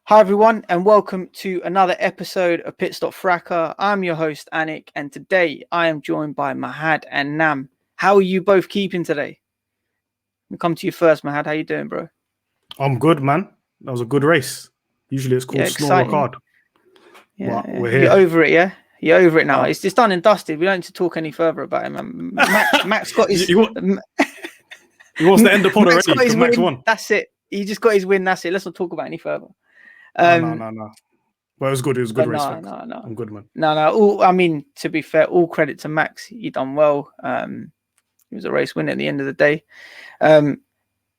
Hi everyone, and welcome to another episode of Pitstop Fracas. I'm your host Anik, and today I am joined by Mahad and Nam. How are you both keeping today? We come to you first, Mahad. How you doing, bro? I'm good, man. That was a good race. Usually it's called Snore Rock Hard. Yeah, we're here. You're over it, yeah? You're over it now. It's just done and dusted. We don't need to talk any further about him. Max got his. He wants to end the pod already. Max won. That's it. He just got his win. That's it. Let's not talk about any further. No. But it was good. It was a good race. No. I'm good, man. No. I mean, to be fair, all credit to Max. He done well. He was a race winner at the end of the day. And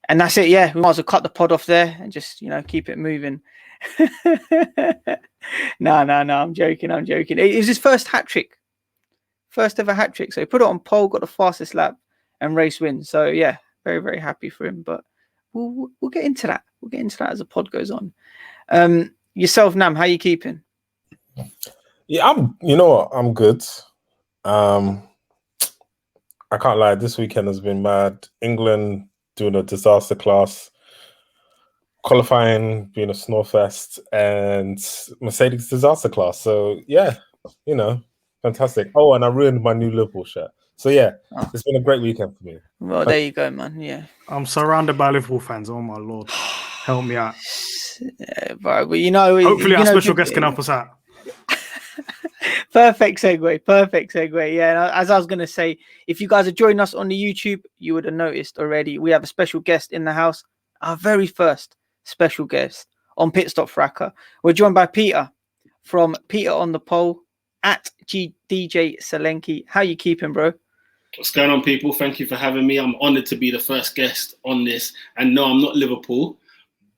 that's it. Yeah, we might as well cut the pod off there and just, keep it moving. No. I'm joking. It was his first hat trick. First ever hat trick. So he put it on pole, got the fastest lap and race win. So yeah, very, very happy for him. But we'll get into that. We'll get into that as the pod goes on. Yourself, Nam, how you keeping? Yeah, I'm good. I can't lie, this weekend has been mad. England doing a disaster class, qualifying being a snorefest, and Mercedes disaster class. So yeah, fantastic. Oh, and I ruined my new Liverpool shirt. So yeah, It's been a great weekend for me. Well, there you go, man. Yeah, I'm surrounded by Liverpool fans. Oh my lord, help me out. Yeah, but hopefully our special guest can help us out. Perfect segue. Yeah, as I was going to say, if you guys are joining us on the YouTube, you would have noticed already we have a special guest in the house, our very first special guest on Pitstop Fracas. We're joined by Peter from Peter on the Pole at DJ Solenki. How you keeping, bro? What's going on, people? Thank you for having me. I'm honoured to be the first guest on this. And no, I'm not Liverpool,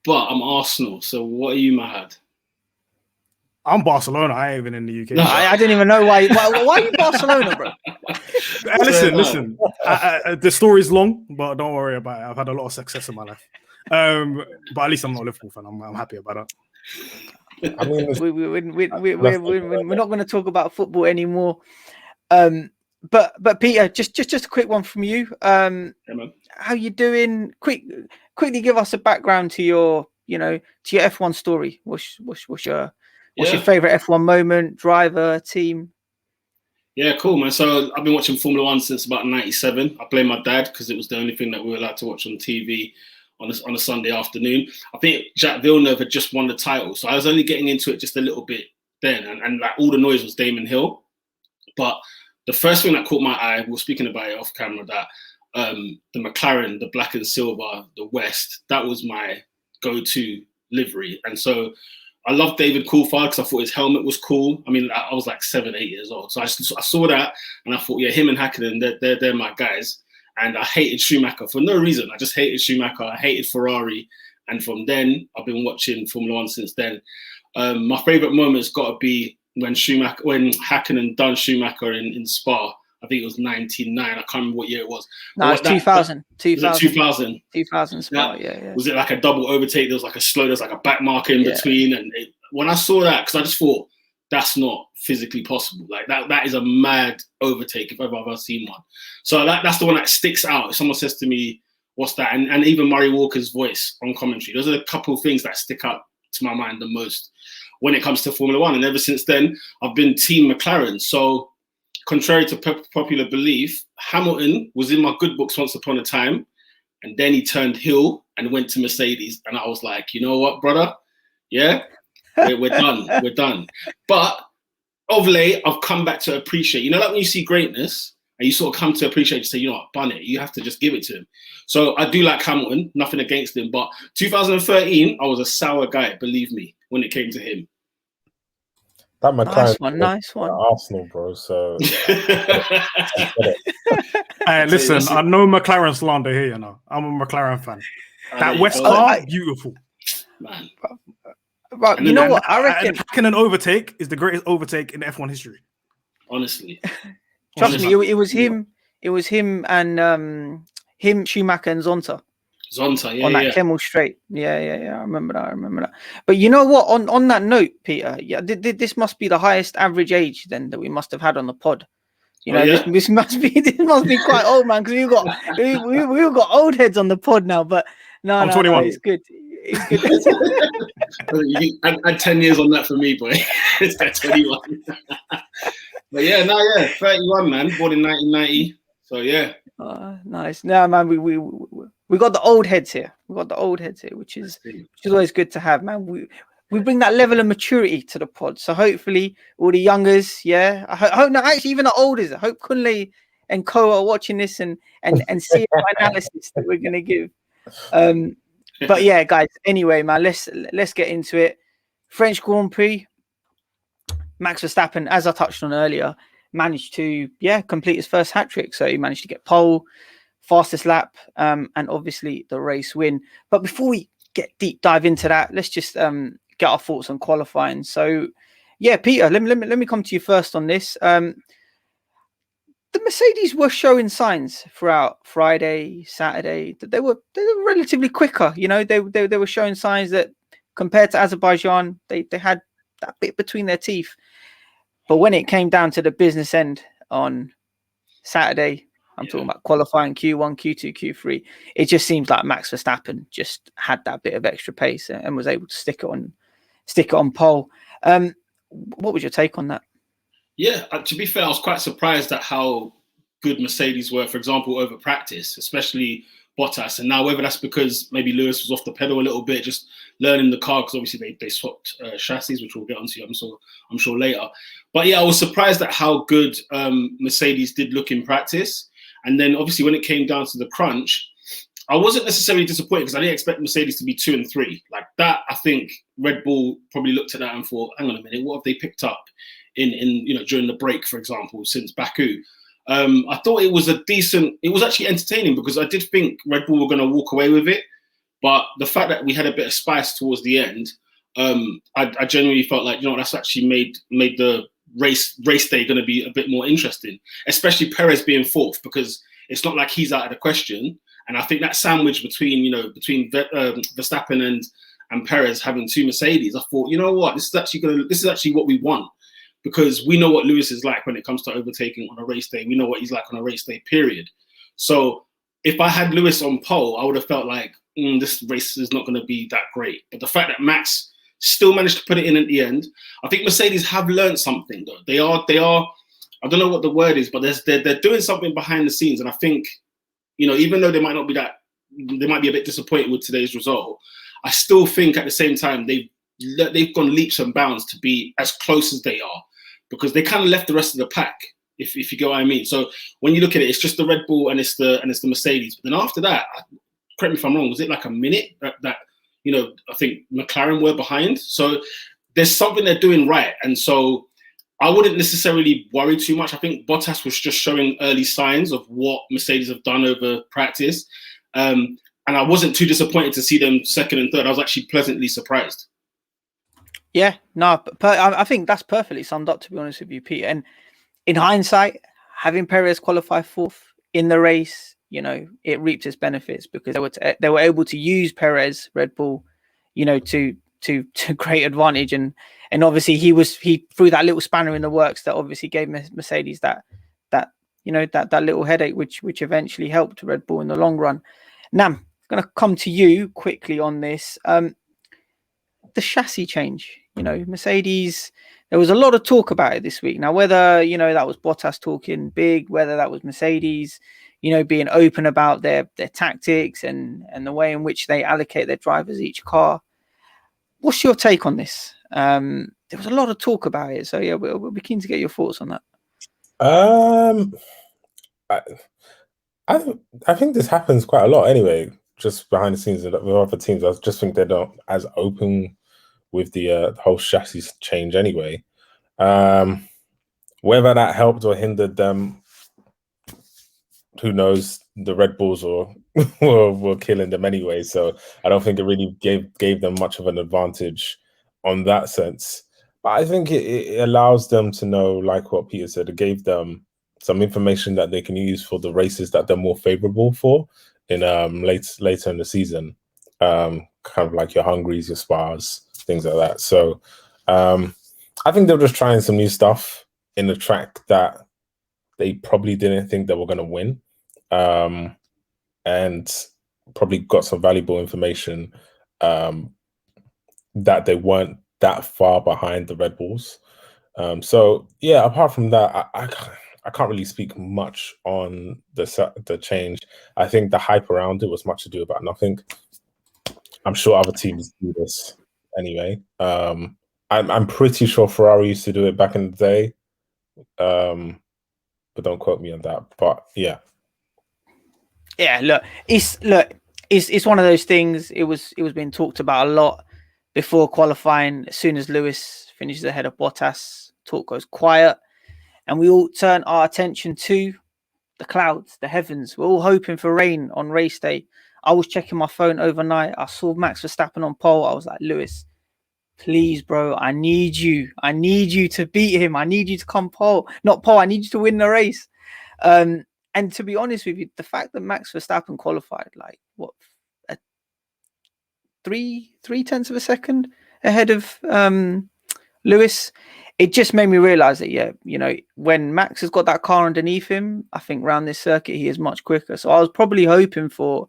but I'm Arsenal. So what are you, Mahad? I'm Barcelona. I ain't even in the UK. No, I didn't even know why are you Barcelona, bro? Listen. The story's long, but don't worry about it. I've had a lot of success in my life. But at least I'm not a Liverpool fan. I'm happy about that. I mean, we're not going to talk about football anymore. But Peter, just a quick one from you. How you doing? Quickly give us a background to your F1 story. What's your favorite F1 moment, driver, team? Yeah, cool, man. So I've been watching Formula One since about '97. I blame my dad because it was the only thing that we were allowed to watch on TV on a Sunday afternoon. I think Jacques Villeneuve had just won the title, so I was only getting into it just a little bit then, and like all the noise was Damon Hill. But the first thing that caught my eye, we were speaking about it off camera, that the McLaren, the black and silver, the West, that was my go-to livery. And so I love David Coulthard because I thought his helmet was cool. I mean, I was like 7, 8 years old. So I saw that and I thought, yeah, him and Hakkinen, they're my guys. And I hated Schumacher for no reason. I just hated Schumacher. I hated Ferrari. And from then, I've been watching Formula One since then. My favorite moment's got to be when Hakkinen done Schumacher in Spa. I think it was 99. I can't remember what year it was. No, it was 2000. 2000. 2000 Spa, yeah. Was it like a double overtake? There was like a slow, there's like a back marker in between. And when I saw that, because I just thought, that's not physically possible. Like that is a mad overtake if I've ever seen one. So that's the one that sticks out. If someone says to me, what's that? And even Murray Walker's voice on commentary. Those are the couple of things that stick out to my mind the most when it comes to Formula One. And ever since then, I've been Team McLaren. So contrary to popular belief, Hamilton was in my good books once upon a time. And then he turned heel and went to Mercedes. And I was like, you know what, brother? Yeah, we're done. We're done. But of late, I've come back to appreciate. Like when you see greatness and you sort of come to appreciate, you say, you know what, bun it. You have to just give it to him. So I do like Hamilton, nothing against him. But 2013, I was a sour guy, believe me, when it came to him. That McLaren, nice one. Arsenal, bro. So hey, listen, I know McLaren slander here. I'm a McLaren fan. That West car, beautiful, man. Right, you know what? I reckon Hakkinen overtake is the greatest overtake in F1 history. Honestly, trust me, it was him. It was him and him, Schumacher, and Zonta. Zonta, on that Kemmel Straight. Yeah. I remember that. But you know what? On that note, Peter, this must be the highest average age then that we must have had on the pod. This must be quite old, man, because we've got old heads on the pod now. But no, I'm 21. It's good. It's good. Add 10 years on that for me, boy. It's at 21. But yeah, 31, man. Born in 1990. So yeah. Nice. No, man, we got the old heads here. We got the old heads here, which is always good to have, man. We bring that level of maturity to the pod. So hopefully all the youngers, yeah. I hope no, actually even the olders. I hope Kunle and Co are watching this and see our analysis that we're gonna give. But yeah, guys. Anyway, man, let's get into it. French Grand Prix. Max Verstappen, as I touched on earlier, managed to complete his first hat trick. So he managed to get pole, fastest lap, and obviously the race win. But before we get deep dive into that, let's just get our thoughts on qualifying. So yeah, Peter, let me come to you first on this. The Mercedes were showing signs throughout Friday, Saturday that they were relatively quicker. You know, they were showing signs that compared to Azerbaijan, they had that bit between their teeth. But when it came down to the business end on Saturday, I'm talking about qualifying Q1, Q2, Q3, it just seems like Max Verstappen just had that bit of extra pace and was able to stick it on pole. What was your take on that? Yeah, to be fair, I was quite surprised at how good Mercedes were, for example, over practice, especially Bottas. And now whether that's because maybe Lewis was off the pedal a little bit, just learning the car, because obviously they swapped chassis, which we'll get onto, I'm sure later. But yeah, I was surprised at how good Mercedes did look in practice. And then obviously when it came down to the crunch, I wasn't necessarily disappointed because I didn't expect Mercedes to be 2 and 3 like that. I think Red Bull probably looked at that and thought, hang on a minute, what have they picked up in during the break, for example, since Baku? I thought it was it was actually entertaining because I did think Red Bull were going to walk away with it. But the fact that we had a bit of spice towards the end, I genuinely felt like, that's actually made the race day going to be a bit more interesting, especially Perez being 4th, because it's not like he's out of the question. And I think that sandwich between Verstappen and Perez having 2 Mercedes, I thought, you know what, this is actually what we want. Because we know what Lewis is like when it comes to overtaking on a race day. We know what he's like on a race day, period. So if I had Lewis on pole, I would have felt like this race is not going to be that great. But the fact that Max still managed to put it in at the end, I think Mercedes have learned something, though. They are. I don't know what the word is, but they're doing something behind the scenes. And I think, even though they might be a bit disappointed with today's result, I still think at the same time they've gone leaps and bounds to be as close as they are, because they kind of left the rest of the pack, if you get what I mean. So when you look at it, it's just the Red Bull and it's the Mercedes. But then after that, correct me if I'm wrong, was it like a minute that I think McLaren were behind? So there's something they're doing right. And so I wouldn't necessarily worry too much. I think Bottas was just showing early signs of what Mercedes have done over practice. And I wasn't too disappointed to see them 2nd and 3rd. I was actually pleasantly surprised. Yeah, no, I think that's perfectly summed up, to be honest with you, Pete. And in hindsight, having Perez qualify 4th in the race, it reaped its benefits, because they were able to use Perez, Red Bull, to great advantage. And obviously he threw that little spanner in the works that obviously gave Mercedes that little headache, which eventually helped Red Bull in the long run. Now, I'm going to come to you quickly on this. The chassis change, Mercedes, there was a lot of talk about it this week. Now, whether, that was Bottas talking big, whether that was Mercedes, being open about their tactics and the way in which they allocate their drivers each car. What's your take on this? There was a lot of talk about it. So, yeah, we'll be keen to get your thoughts on that. I think this happens quite a lot anyway, just behind the scenes with other teams. I just think they're not as open with the whole chassis change anyway. Whether that helped or hindered them, who knows? The Red Bulls were killing them anyway, so I don't think it really gave them much of an advantage on that sense. But I think it allows them to know, like what Peter said, it gave them some information that they can use for the races that they're more favorable for in later in the season, kind of like your Hungaries, your Spas, things like that. So I think they're just trying some new stuff in the track that they probably didn't think they were going to win, and probably got some valuable information that they weren't that far behind the Red Bulls. So yeah, apart from that, I can't really speak much on the change. I think the hype around it was much ado about nothing. I'm sure other teams do this anyway. I'm pretty sure Ferrari used to do it back in the day, but don't quote me on that. But yeah, look, it's one of those things. It was being talked about a lot before qualifying. As soon as Lewis finishes ahead of Bottas, talk goes quiet, and we all turn our attention to the clouds, the heavens. We're all hoping for rain on race day. I was checking my phone overnight. I saw Max Verstappen on pole. I was like, Lewis, please, bro, I need you. I need you to beat him. I need you to come pole. Not pole, I need you to win the race. And to be honest with you, the fact that Max Verstappen qualified, like, what, 3/10 of a second ahead of Lewis, it just made me realize that, yeah, you know, when Max has got that car underneath him, I think around this circuit, he is much quicker. So I was probably hoping for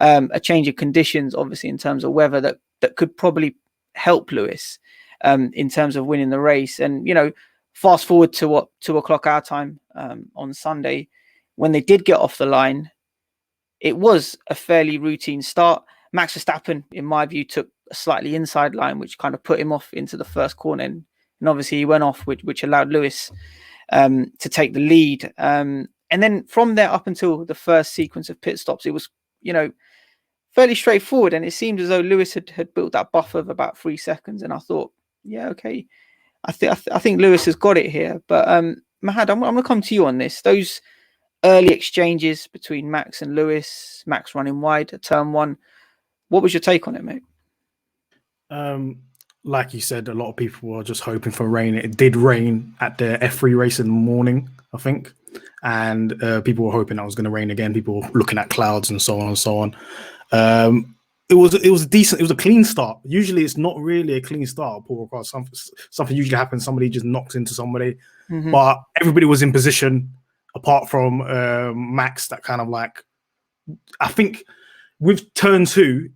a change of conditions, obviously, in terms of weather that could probably help Lewis in terms of winning the race. And, you know, fast forward to what, 2:00 our time on Sunday, when they did get off the line, it was a fairly routine start. Max Verstappen, in my view, took a slightly inside line, which kind of put him off into the first corner. And obviously he went off, which allowed Lewis to take the lead. And then from there up until the first sequence of pit stops, it was, you know, fairly straightforward. And it seemed as though Lewis had built that buffer of about 3 seconds. And I thought, yeah, okay, I think Lewis has got it here. But Mahad, I'm going to come to you on this. Those early exchanges between Max and Lewis, Max running wide at turn 1. What was your take on it, mate? Like you said, a lot of people were just hoping for rain. It did rain at the F3 race in the morning, I think. And people were hoping that it was going to rain again. People were looking at clouds and so on and so on. It was decent. It was a clean start. Usually it's not really a clean start. Paul across something usually happens. Somebody just knocks into somebody. Mm-hmm. But everybody was in position apart from Max. That kind of like, I think with turn 2,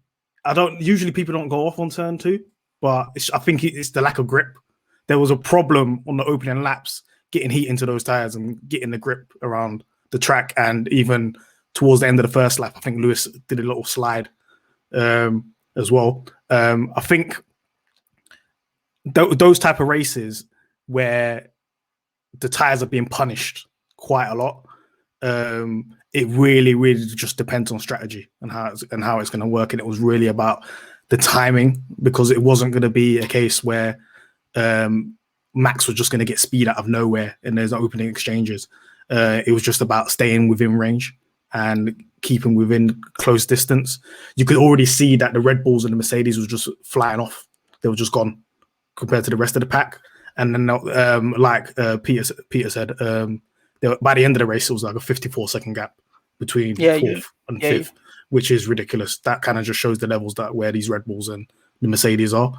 usually people don't go off on turn 2, but I think it's the lack of grip. There was a problem on the opening laps, getting heat into those tires and getting the grip around the track. And even towards the end of the first lap, I think Lewis did a little slide as well. I think those type of races where the tires are being punished quite a lot, it really, really just depends on strategy and how it's going to work. And it was really about the timing, because it wasn't going to be a case where Max was just going to get speed out of nowhere and there's no opening exchanges. It was just about staying within range and keeping within close distance. You could already see that the Red Bulls and the Mercedes was just flying off. They were just gone compared to the rest of the pack. And then like Peter said, by the end of the race, it was like a 54-second gap between fourth and fifth, which is ridiculous. That kind of just shows the levels that where these Red Bulls and the Mercedes are.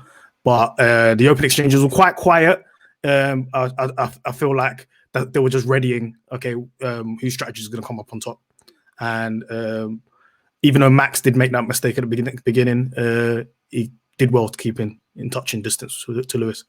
But the open exchanges were quite quiet. I feel like that they were just readying, okay, whose strategy is going to come up on top. And even though Max did make that mistake at the beginning, he did well to keep in touching distance to Lewis.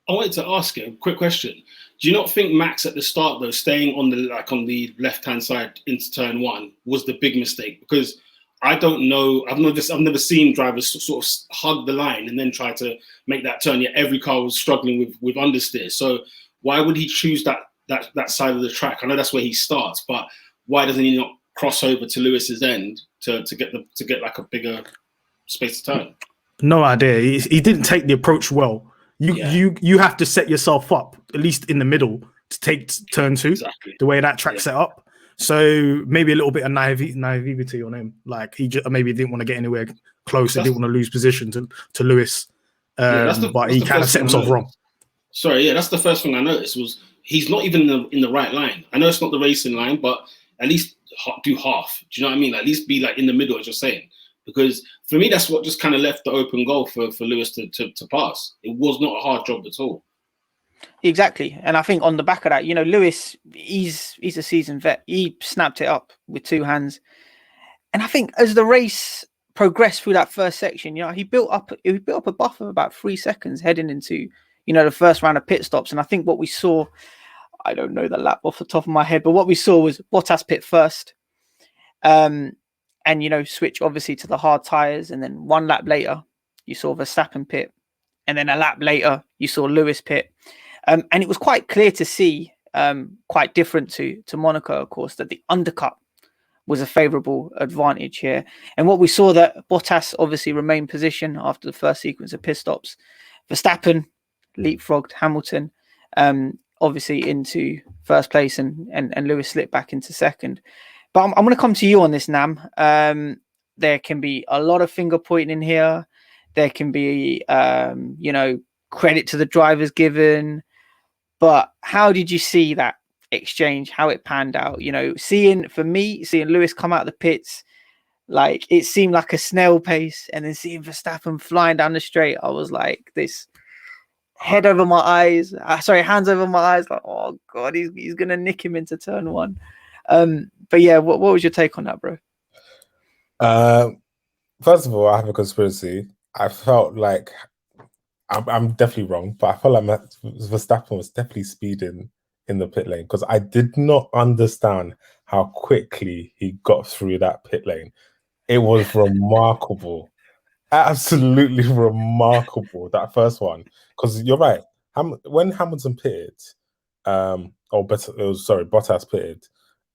I wanted to ask you a quick question. Do you not think Max at the start, though, staying on the left-hand side into turn 1 was the big mistake? Because I don't know, I've never seen drivers sort of hug the line and then try to make that turn. Yet every car was struggling with understeer. So why would he choose that side of the track? I know that's where he starts, but why doesn't he not cross over to Lewis's end to get like a bigger space to turn? No idea. He didn't take the approach well. You have to set yourself up, at least in the middle, to take turn 2, exactly. The way that track's set up. So maybe a little bit of naivety on him. Like he just maybe didn't want to get anywhere close. He didn't want to lose position to Lewis. But he kind of set himself wrong. Sorry, that's the first thing I noticed was he's not even in the right line. I know it's not the racing line, but at least do half. Do you know what I mean? At least be like in the middle, as you're saying. Because for me, that's what just kind of left the open goal for Lewis to pass. It was not a hard job at all. Exactly. And I think on the back of that, you know, Lewis, he's a seasoned vet. He snapped it up with 2 hands. And I think as the race progressed through that first section. You know, he built up a buffer of about 3 seconds heading into, you know, the first round of pit stops. And I think what we saw, I don't know the lap off the top of my head, but what we saw was Bottas pit first, and, you know, switch obviously to the hard tires. And then 1 lap later, you saw Verstappen pit. And then a lap later, you saw Lewis pit. And it was quite clear to see, quite different to Monaco, of course, that the undercut was a favourable advantage here. And what we saw, that Bottas obviously remained position after the first sequence of pit stops. Verstappen leapfrogged Hamilton, obviously into first place, and Lewis slipped back into second. But I'm going to come to you on this, Nam. There can be a lot of finger pointing in here. There can be, you know, credit to the drivers given. But how did you see that exchange, how it panned out? You know, seeing Lewis come out of the pits, like it seemed like a snail pace, and then seeing Verstappen flying down the straight, I was like, this hands over my eyes, like, oh god, he's gonna nick him into turn 1. But yeah, what was your take on that, bro? First of all, I have a conspiracy. I felt like I'm definitely wrong, but I felt like Max Verstappen was definitely speeding in the pit lane, because I did not understand how quickly he got through that pit lane. It was remarkable, absolutely remarkable, that first one. Because you're right, when Hamilton pitted, Bottas pitted,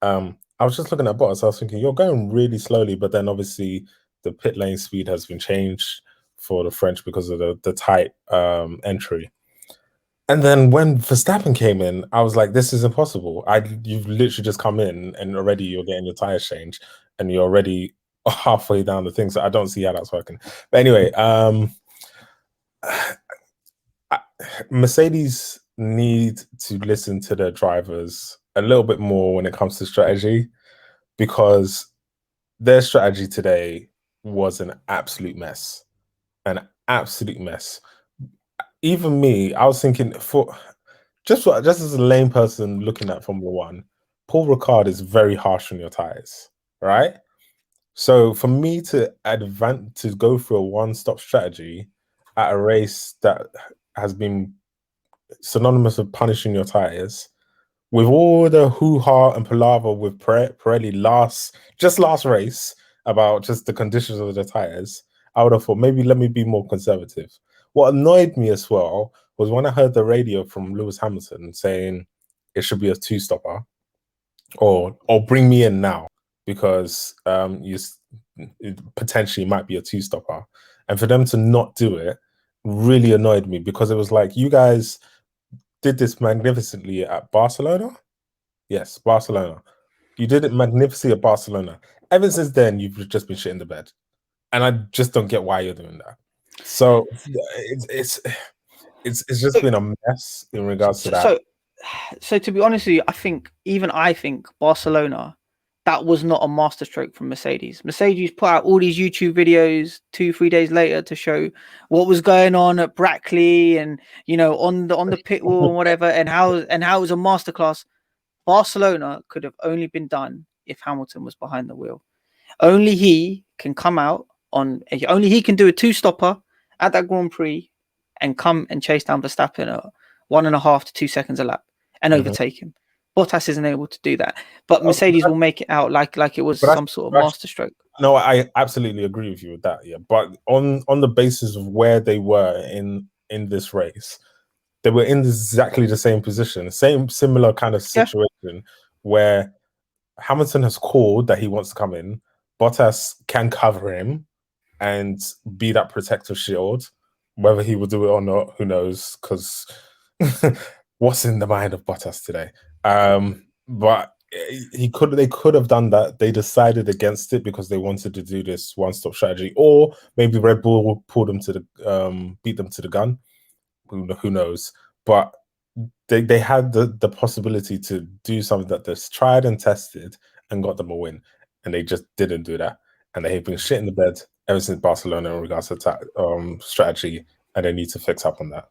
I was just looking at Bottas, I was thinking, you're going really slowly, but then obviously the pit lane speed has been changed for the French because of the tight entry. And then when Verstappen came in, I was like, this is impossible. You've literally just come in and already you're getting your tires changed and you're already halfway down the thing. So I don't see how that's working. But anyway, Mercedes need to listen to their drivers a little bit more when it comes to strategy, because their strategy today was an absolute mess. An absolute mess. Even me, I was thinking, for just as a lame person looking at Formula One, Paul Ricard is very harsh on your tires, right? So for me to go through a one-stop strategy at a race that has been synonymous with punishing your tires, with all the hoo-ha and palaver with Pirelli last race about just the conditions of the tires, I would have thought, maybe let me be more conservative. What annoyed me as well was when I heard the radio from Lewis Hamilton saying it should be a 2-stopper, or bring me in now, because it potentially might be a 2-stopper. And for them to not do it really annoyed me, because it was like, you guys did this magnificently at Barcelona. Yes, Barcelona. You did it magnificently at Barcelona. Ever since then, you've just been shitting the bed. And I just don't get why you're doing that. So it's just been a mess in regards to that. So to be honest with you, I think Barcelona, that was not a masterstroke from Mercedes. Mercedes put out all these YouTube videos 2-3 days later to show what was going on at Brackley, and you know, on the pit wall and whatever, and how it was a masterclass. Barcelona could have only been done if Hamilton was behind the wheel. Only he can come out only he can do a 2-stopper at that Grand Prix and come and chase down Verstappen at 1.5 to 2 seconds a lap and overtake him. Bottas isn't able to do that, but Mercedes will make it out like it was some sort of masterstroke. No, I absolutely agree with you with that. Yeah, but on the basis of where they were in this race, they were in exactly the same position, similar kind of situation where Hamilton has called that he wants to come in. Bottas can cover him and be that protective shield. Whether he will do it or not, who knows? Because what's in the mind of Bottas today? But they could have done that. They decided against it because they wanted to do this one-stop strategy, or maybe Red Bull pulled them to the beat them to the gun. Who knows? But they had the possibility to do something that they've tried and tested and got them a win, and they just didn't do that. And they've been shit in the bed ever since Barcelona in regards to strategy, and they need to fix up on that.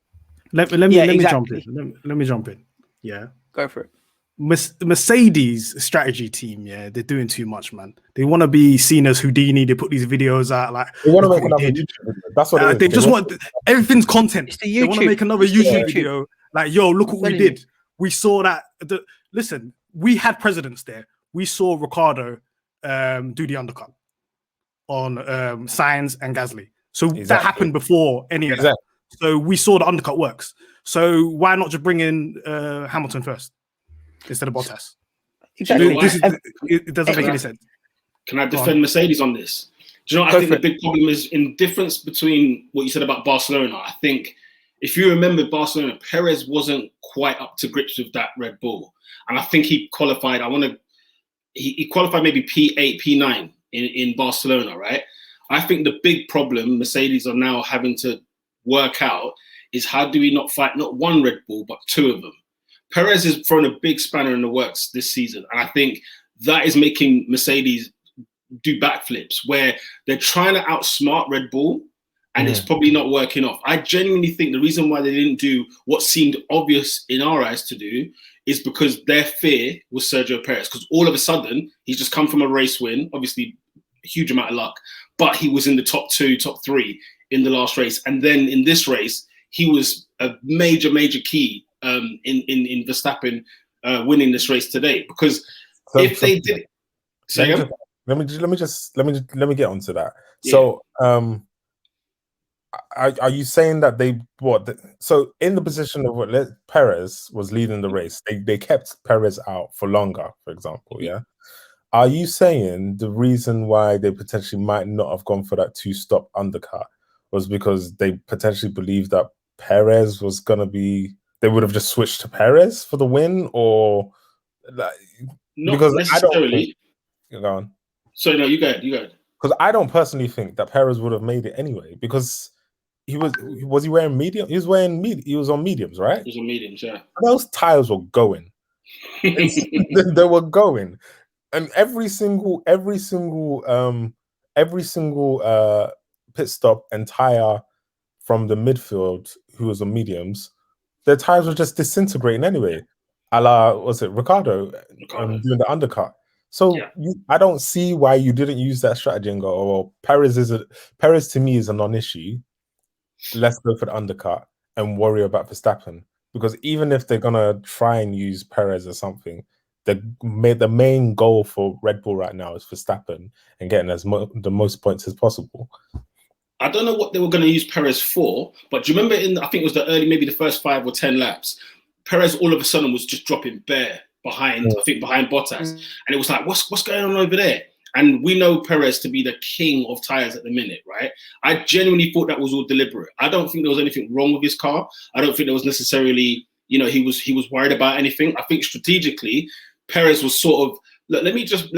Let me jump in. Let me jump in. Yeah, go for it. Mercedes strategy team, yeah, they're doing too much, man. They want to be seen as Houdini. They put these videos out like they want to make another YouTube video. That's what it is. They just want everything's content. They want to make another YouTube video. Like, yo, look what we did. We saw that. Listen, we had presidents there. We saw Ricciardo do the undercut on Sainz and Gasly. So that happened before any of that. So we saw the undercut works. So why not just bring in Hamilton first instead of Bottas? Exactly. It doesn't make any sense. Can I defend Mercedes on this? Do you know what I think the big problem is in difference between what you said about Barcelona? I think if you remember Barcelona, Perez wasn't quite up to grips with that Red Bull. And I think he qualified, he qualified maybe P8, P9 in Barcelona, right? I think the big problem Mercedes are now having to work out is how do we not fight not one Red Bull, but two of them? Perez has thrown a big spanner in the works this season. And I think that is making Mercedes do backflips where they're trying to outsmart Red Bull and it's probably not working off. I genuinely think the reason why they didn't do what seemed obvious in our eyes to do is because their fear was Sergio Perez. Because all of a sudden, he's just come from a race win, obviously a huge amount of luck, but he was in the top 2, top 3 in the last race. And then in this race, he was a major key in Verstappen winning this race today. Because if they did, let me get onto that. Yeah. So, are you saying that so in the position of what Perez was leading the race, they kept Perez out for longer, for example, yeah? Are you saying the reason why they potentially might not have gone for that 2-stop undercut was because they potentially believed that Perez was going to be, they would have just switched to Perez for the win, or like, not because necessarily. Go on. So no, you go ahead. Because I don't personally think that Perez would have made it anyway, because he wearing medium? He was on mediums, right? He was on mediums, yeah. Those tires were going. They were going. And every single pit stop and tire from the midfield who was on mediums, their tires were just disintegrating anyway. A la, was it Ricciardo doing the undercut? So I don't see why you didn't use that strategy and go, oh, well, Perez to me is a non-issue. Let's go for the undercut and worry about Verstappen. Because even if they're gonna try and use Perez or something, the main goal for Red Bull right now is Verstappen and getting the most points as possible. I don't know what they were going to use Perez for, but do you remember I think it was maybe the first 5 or 10 laps, Perez all of a sudden was just dropping bare behind Bottas. And it was like, what's going on over there? And we know Perez to be the king of tires at the minute, right? I genuinely thought that was all deliberate. I don't think there was anything wrong with his car. I don't think there was necessarily, he was worried about anything. I think strategically, Perez was sort of, look, let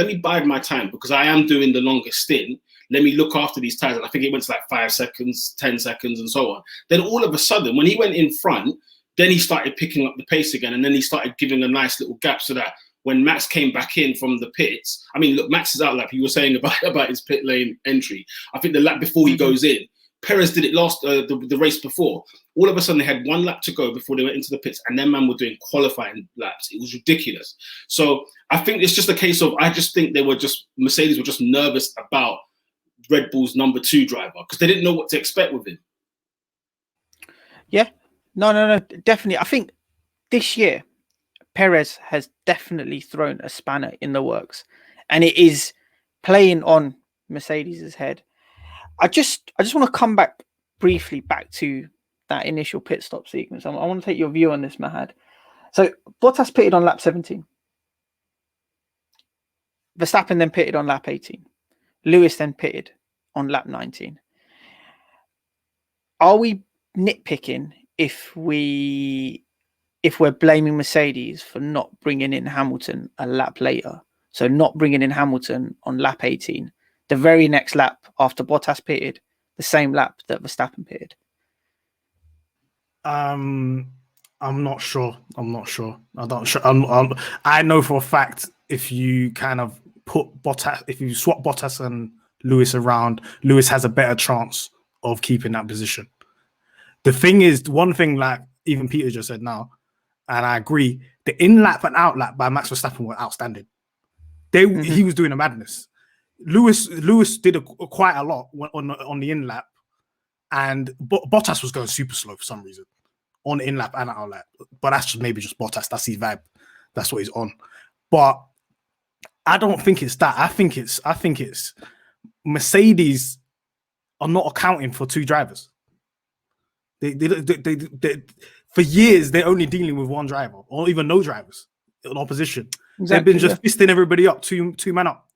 me bide my time because I am doing the longest stint. Let me look after these tires. And I think it went to like 5 seconds, 10 seconds, and so on. Then all of a sudden, when he went in front, then he started picking up the pace again, and then he started giving a nice little gap so that when Max came back in from the pits, I mean, look, Max is out like you were saying about his pit lane entry. I think the lap before he goes in, Perez did it the race before. All of a sudden, they had 1 lap to go before they went into the pits, and then man were doing qualifying laps. It was ridiculous. So I think it's just a case of, I just think Mercedes were just nervous about Red Bull's number 2 driver because they didn't know what to expect with him. Yeah, no, definitely. I think this year Perez has definitely thrown a spanner in the works, and it is playing on Mercedes's head. I just want to come back briefly to that initial pit stop sequence. I want to take your view on this, Mahad. So Bottas pitted on lap 17. Verstappen then pitted on lap 18. Lewis then pitted on lap 19. Are we nitpicking if we're blaming Mercedes for not bringing in Hamilton a lap later? So not bringing in Hamilton on lap 18, the very next lap after Bottas pitted, the same lap that Verstappen pitted. I'm not sure. I know for a fact if you kind of if you swap Bottas and Lewis around, Lewis has a better chance of keeping that position. The thing is, one thing like even Peter just said now, and I agree, the in-lap and out-lap by Max Verstappen were outstanding. He was doing a madness. Lewis did quite a lot on the in-lap, and Bottas was going super slow for some reason on the in-lap and out-lap. But that's maybe just Bottas. That's his vibe. That's what he's on. But I don't think it's that. I think it's Mercedes are not accounting for two drivers. They for years they're only dealing with one driver or even no drivers in opposition. Exactly, they've been just fisting everybody up, two man up.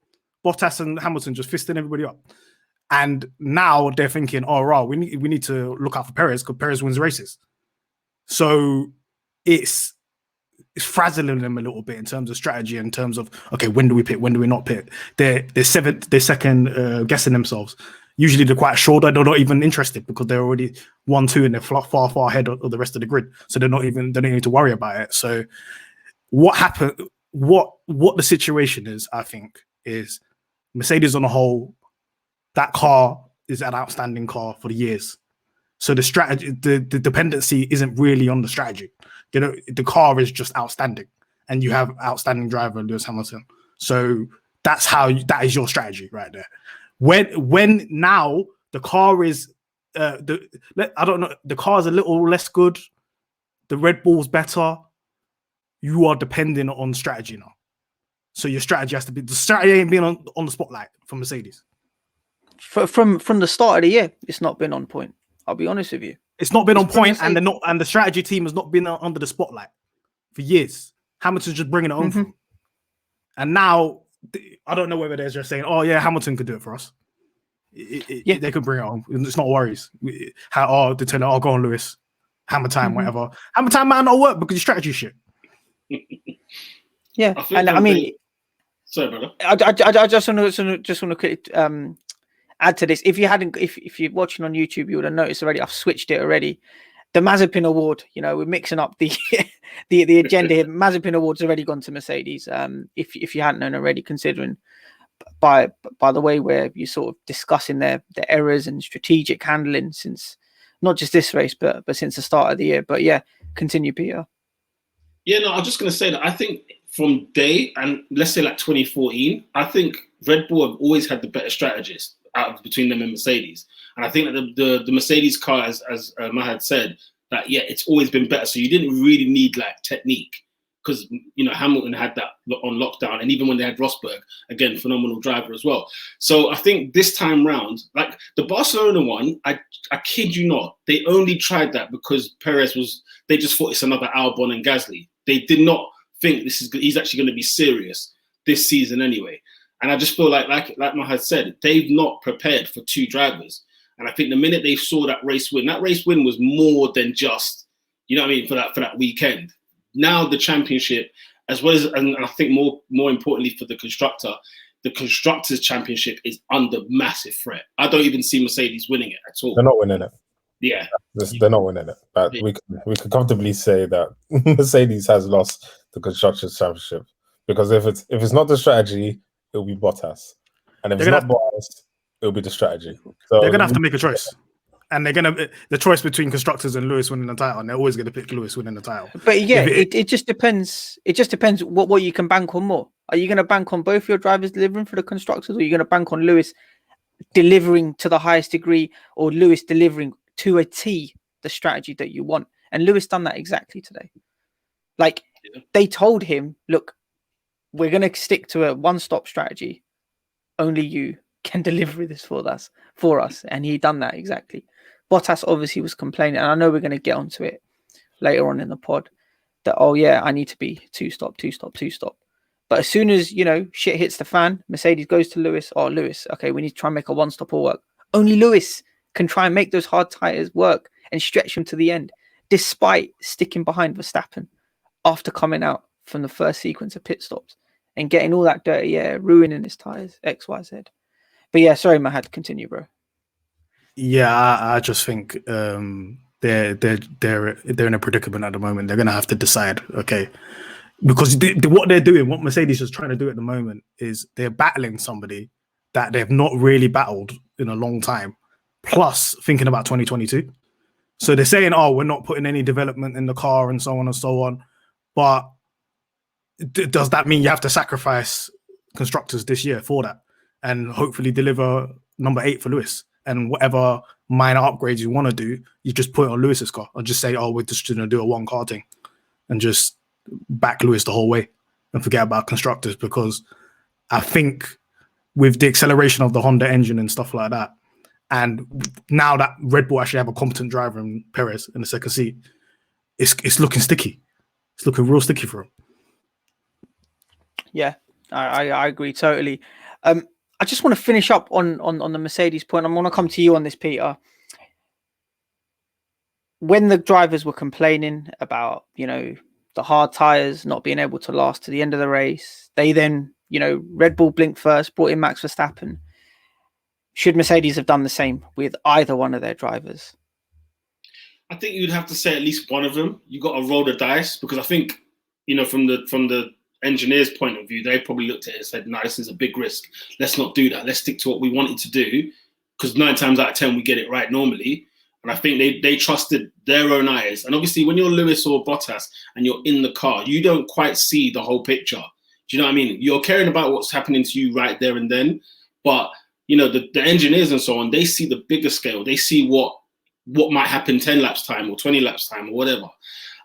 Bottas and Hamilton just fisting everybody up. And now they're thinking, oh, right, we need to look out for Perez because Perez wins races. So it's frazzling them a little bit in terms of strategy, in terms of, okay, when do we pit? When do we not pit? They're second guessing themselves. Usually they're quite sure that they're not even interested because they're already 1-2 and they're far ahead of the rest of the grid. So they don't need to worry about it. So what happened, what the situation is, I think, is Mercedes on the whole, that car is an outstanding car for the years. So the strategy, the dependency isn't really on the strategy. You know, the car is just outstanding, and you have outstanding driver Lewis Hamilton. So that is your strategy right there. When now the car is I don't know, the car is a little less good, the Red Bull's better, you are depending on strategy now. So your strategy has to be, the strategy ain't been on the spotlight for Mercedes. From the start of the year, it's not been on point. I'll be honest with you. It's not been on point, and the strategy team has not been under the spotlight for years. Hamilton's just bringing it home from. And now, I don't know whether they're just saying, oh yeah, Hamilton could do it for us. They could bring it home. It's not worries. They're telling, oh, go on, Lewis. Hammer time, whatever. Hammer time might not work because your strategy shit. Yeah, I mean, sorry, brother. I just want to quickly add to this. If you're watching on YouTube, you would have noticed already. I've switched it already. The Mazepin Award. You know, we're mixing up the agenda here. Mazepin Award's already gone to Mercedes. If you hadn't known already, considering by the way where you're sort of discussing their errors and strategic handling since not just this race, but since the start of the year. But yeah, continue, Peter. Yeah, no, I'm just going to say that I think from day, and let's say like 2014, I think Red Bull have always had the better strategists between them and Mercedes. And I think that the Mercedes car, as Mahad said, that, yeah, it's always been better. So you didn't really need like technique because, you know, Hamilton had that on lockdown. And even when they had Rosberg, again, phenomenal driver as well. So I think this time round, like the Barcelona one, I kid you not, they only tried that because Perez they just thought it's another Albon and Gasly. They did not think he's actually going to be serious this season anyway. And I just feel like Mahad said, they've not prepared for two drivers. And I think the minute they saw that race win was more than just, you know what I mean, for that weekend. Now the championship, as well as, and I think more importantly for the Constructors' Championship is under massive threat. I don't even see Mercedes winning it at all. They're not winning it. Yeah. They're not winning it. But we could comfortably say that Mercedes has lost the Constructors' Championship. Because if it's not the strategy, it'll be Bottas. And if it's not Bottas, it'll be the strategy. So they're going to have to make a choice. And the choice between Constructors and Lewis winning the title, and they're always going to pick Lewis winning the title. But yeah, it just depends. It just depends what you can bank on more. Are you going to bank on both your drivers delivering for the Constructors, or are you going to bank on Lewis delivering to the highest degree, or Lewis delivering to a T the strategy that you want? And Lewis done that exactly today. Like, they told him, look, we're going to stick to a one-stop strategy. Only you can deliver this for us. And he done that exactly. Bottas obviously was complaining, and I know we're going to get onto it later on in the pod, that, oh yeah, I need to be two-stop. But as soon as, you know, shit hits the fan, Mercedes goes to Lewis. Oh, Lewis, okay, we need to try and make a one-stop all work. Only Lewis can try and make those hard tires work and stretch them to the end, despite sticking behind Verstappen after coming out from the first sequence of pit stops and getting all that dirty air, ruining his tires, X, Y, Z. But yeah, sorry, Mahad, continue, bro. Yeah, I just think they're in a predicament at the moment. They're going to have to decide, okay, because what they're doing, what Mercedes is trying to do at the moment is they're battling somebody that they've not really battled in a long time, plus thinking about 2022. So they're saying, oh, we're not putting any development in the car and so on and so on. But does that mean you have to sacrifice constructors this year for that and hopefully deliver number 8 for Lewis? And whatever minor upgrades you want to do, you just put it on Lewis's car and just say, oh, we're just going to do a 1-car thing and just back Lewis the whole way and forget about constructors. Because I think with the acceleration of the Honda engine and stuff like that, and now that Red Bull actually have a competent driver in Perez in the second seat, it's looking sticky. It's looking real sticky for him. Yeah, I agree totally. I just want to finish up on the Mercedes point. I'm going to come to you on this, Peter. When the drivers were complaining about, the hard tires not being able to last to the end of the race, they then, Red Bull blinked first, brought in Max Verstappen. Should Mercedes have done the same with either one of their drivers? I think you'd have to say at least one of them. You got to roll the dice, because I think, from the engineers' point of view, they probably looked at it and said, no, this is a big risk. Let's not do that. Let's stick to what we wanted to do, because 9 times out of 10 we get it right normally. And I think they trusted their own eyes. And obviously when you're Lewis or Bottas and you're in the car, you don't quite see the whole picture. Do you know what I mean? You're caring about what's happening to you right there and then. But, the engineers and so on, they see the bigger scale. They see what might happen 10 laps time or 20 laps time or whatever.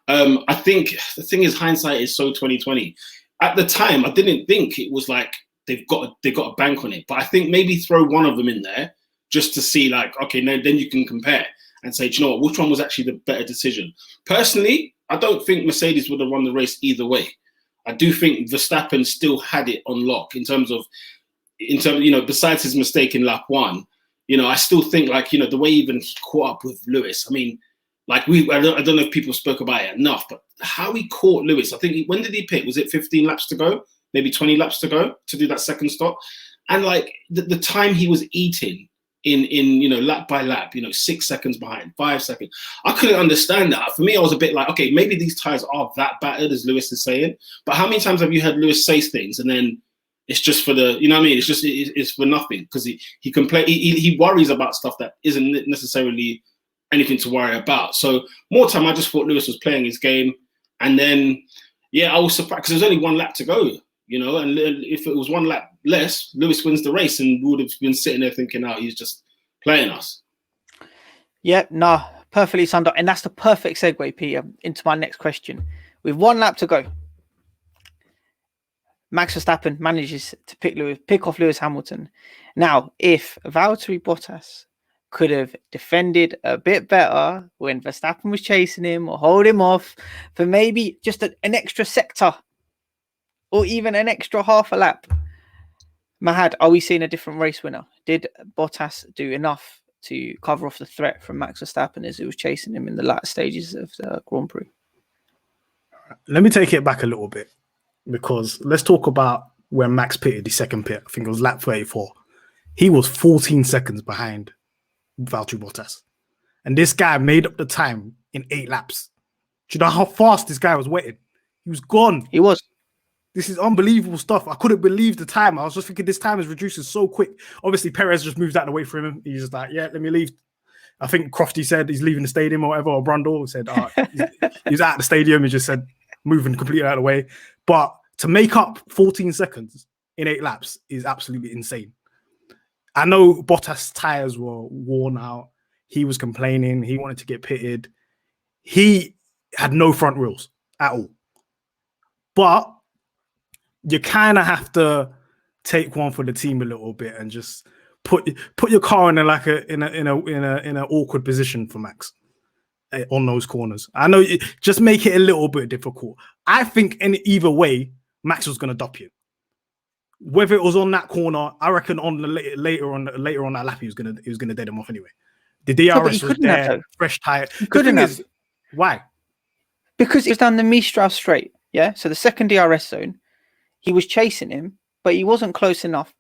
I think the thing is, hindsight is so 2020. At the time, I didn't think it was like they've got a bank on it. But I think maybe throw one of them in there just to see, like, okay, then you can compare and say, do you know what, which one was actually the better decision? Personally, I don't think Mercedes would have won the race either way. I do think Verstappen still had it on lock in terms of, besides his mistake in lap 1, I still think, like, the way even he caught up with Lewis. I mean, like, I don't know if people spoke about it enough, but how he caught Lewis, I think, when did he pit? Was it 15 laps to go? Maybe 20 laps to go to do that second stop? And, like, the time he was eating in lap by lap, 6 seconds behind, 5 seconds. I couldn't understand that. For me, I was a bit like, okay, maybe these tires are that battered, as Lewis is saying. But how many times have you heard Lewis say things and then it's just for the, it's for nothing, because he complains, he worries about stuff that isn't necessarily anything to worry about. So more time, I just thought Lewis was playing his game. And then, I was surprised because there's only 1 lap to go, and if it was 1 lap less, Lewis wins the race, and we would have been sitting there thinking, oh, he's just playing us. Yeah, no, perfectly summed up. And that's the perfect segue, Peter, into my next question. With 1 lap to go, Max Verstappen manages to pick off Lewis Hamilton. Now, if Valtteri Bottas could have defended a bit better when Verstappen was chasing him, or hold him off for maybe just an extra sector or even an extra half a lap, Mahad, are we seeing a different race winner? Did Bottas do enough to cover off the threat from Max Verstappen as he was chasing him in the latter stages of the Grand Prix? Let me take it back a little bit, because let's talk about when Max pitted the second pit. I think it was lap 34. He was 14 seconds behind Valtteri Bottas. And this guy made up the time in 8 laps. Do you know how fast this guy was waiting? He was gone. He was. This is unbelievable stuff. I couldn't believe the time. I was just thinking this time is reducing so quick. Obviously, Perez just moves out of the way for him. He's just like, yeah, let me leave. I think Crofty said he's leaving the stadium or whatever, or Brundle said he's out of the stadium. He just said moving completely out of the way. But to make up 14 seconds in 8 laps is absolutely insane. I know Bottas' tires were worn out. He was complaining. He wanted to get pitted. He had no front wheels at all. But you kind of have to take one for the team a little bit and just put your car in an awkward position for Max on those corners. I know, just make it a little bit difficult. I think in either way, Max was going to dop you. Whether it was on that corner, I reckon on the later on that lap, he was gonna dead him off anyway. The DRS was there, fresh tire. Couldn't have. Why? Because it was down the Mistral straight. Yeah, so the second DRS zone, he was chasing him, but he wasn't close enough.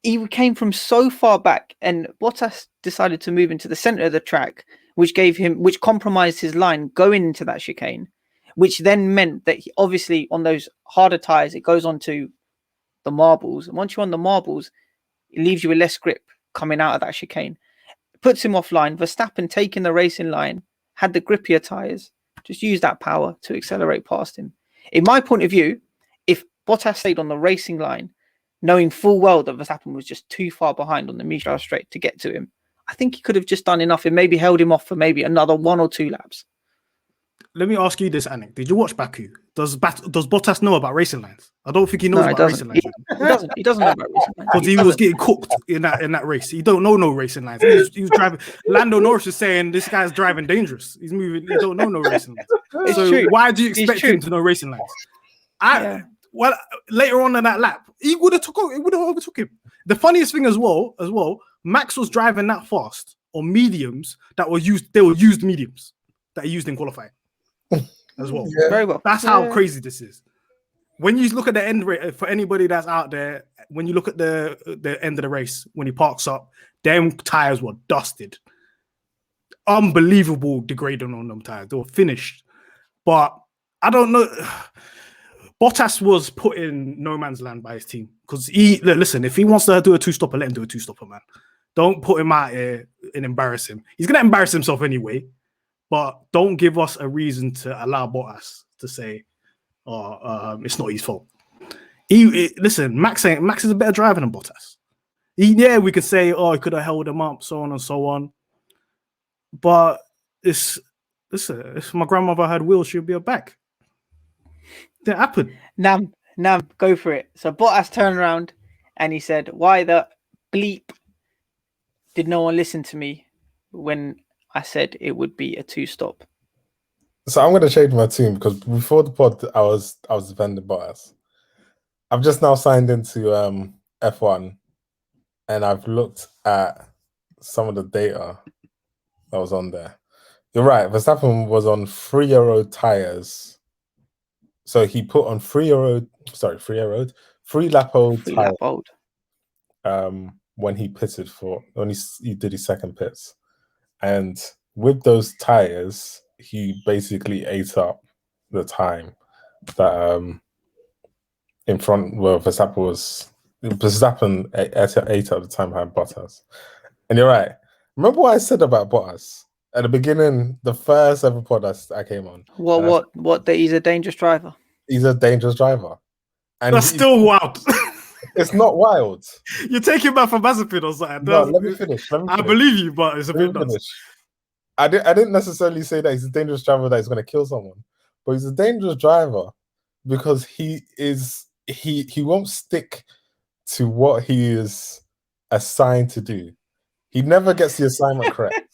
He came from so far back, and Bottas decided to move into the center of the track, which compromised his line going into that chicane, which then meant that he, obviously on those harder tires, it goes on to the marbles, and once you're on the marbles, it leaves you with less grip coming out of that chicane. It puts him offline. Verstappen, taking the racing line, had the grippier tires, just used that power to accelerate past him. In my point of view, Bottas stayed on the racing line, knowing full well that Verstappen was just too far behind on the Mistral straight to get to him, I think he could have just done enough and maybe held him off for maybe another 1 or 2 laps. Let me ask you this, Anik. Did you watch Baku? Does Bottas know about racing lines? I don't think he knows about racing lines. He doesn't know about racing lines. Because he was getting cooked in that race. He don't know no racing lines. He was driving. Lando Norris is saying this guy's driving dangerous. He's moving. He don't know no racing lines. So true. why do you expect him to know racing lines? Well, later on in that lap, he would have overtook him. The funniest thing as well, Max was driving that fast on mediums that were used. They were used mediums that he used in qualifying as well. Yeah. Very well. That's how crazy this is. When you look at the end rate, for anybody that's out there, when you look at the end of the race, when he parks up, them tires were dusted. Unbelievable degrading on them tires. They were finished. But I don't know. Bottas was put in no man's land by his team. Because listen, if he wants to do a 2-stopper, let him do a 2-stopper, man. Don't put him out here and embarrass him. He's going to embarrass himself anyway. But don't give us a reason to allow Bottas to say, it's not his fault. Listen, Max is a better driver than Bottas. We could say, he could have held him up, so on and so on. But if my grandmother had wheels, she'd be a back. That happened. Nam, go for it. So Bottas turned around and he said, "Why the bleep did no one listen to me when I said it would be a 2-stop?" So I'm going to change my tune because before the pod, I was defending Bottas. I've just now signed into F1 and I've looked at some of the data that was on there. You're right. Verstappen was on 3-year-old tires. So he put on 3-lap-old tires when he pitted when he did his second pits. And with those tires, he basically ate up the time that in front where Verstappen ate up the time behind Bottas. And you're right. Remember what I said about Bottas at the beginning, the first ever pod I came on? What? That he's a dangerous driver. He's a dangerous driver. And that's still wild. It's not wild. You're taking back from Mazepin or something. No, let me finish. I believe you, but it's a bit nuts. I didn't necessarily say that he's a dangerous driver that is going to kill someone, but he's a dangerous driver because he won't stick to what he is assigned to do. He never gets the assignment correct.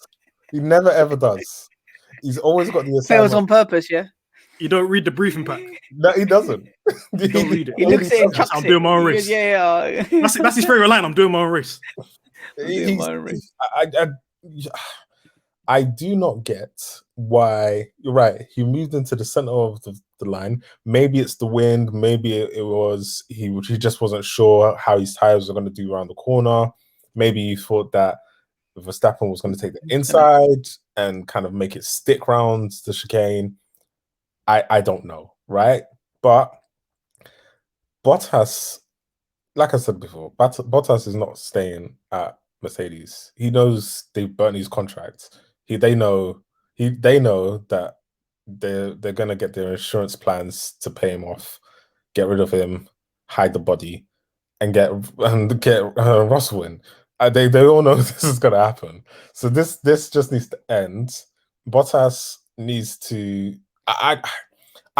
He never ever does. He's always got the assignment. Fails on purpose, yeah. You don't read the briefing pack. No, he doesn't. You don't read it. He looks at it and chucks I'm doing my own race. Yeah. That's his favorite line. I'm doing my own race. I do not get why. You're right. He moved into the center of the line. Maybe it's the wind. Maybe it was he just wasn't sure how his tires were going to do around the corner. Maybe he thought that Verstappen was going to take the inside and kind of make it stick round the chicane. I don't know, right? But Bottas, like I said before, Bottas is not staying at Mercedes. He knows they've burnt his contract. They know that they're gonna get their insurance plans to pay him off, get rid of him, hide the body, and get Russell in. They all know this is gonna happen. So this just needs to end. Bottas needs to. I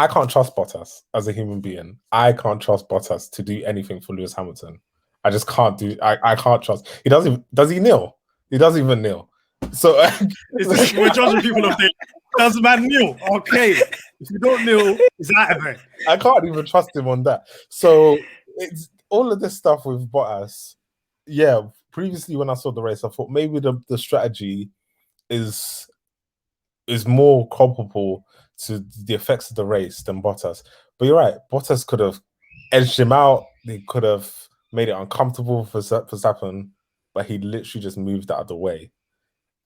can't trust Bottas as a human being. I can't trust Bottas to do anything for Lewis Hamilton. I just can't do. I can't trust. He doesn't. Does he kneel? He doesn't even kneel. So we're judging people of day. Does man kneel? Okay. If you don't kneel, it's out of there. I can't even trust him on that. So it's all of this stuff with Bottas. Yeah. Previously, when I saw the race, I thought maybe the strategy is more culpable to the effects of the race than Bottas. But you're right. Bottas could have edged him out. He could have made it uncomfortable for Verstappen, but he literally just moved out of the way.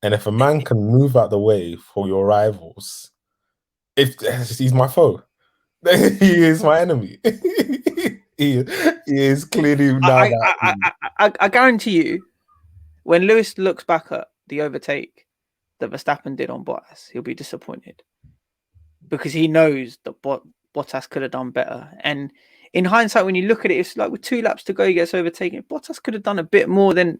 And if a man can move out of the way for your rivals, he's my foe. He is my enemy. he is clearly now. I guarantee you, when Lewis looks back at the overtake that Verstappen did on Bottas, he'll be disappointed because he knows that Bottas could have done better. And in hindsight, when you look at it, it's like with 2 laps to go, he gets overtaken. Bottas could have done a bit more than,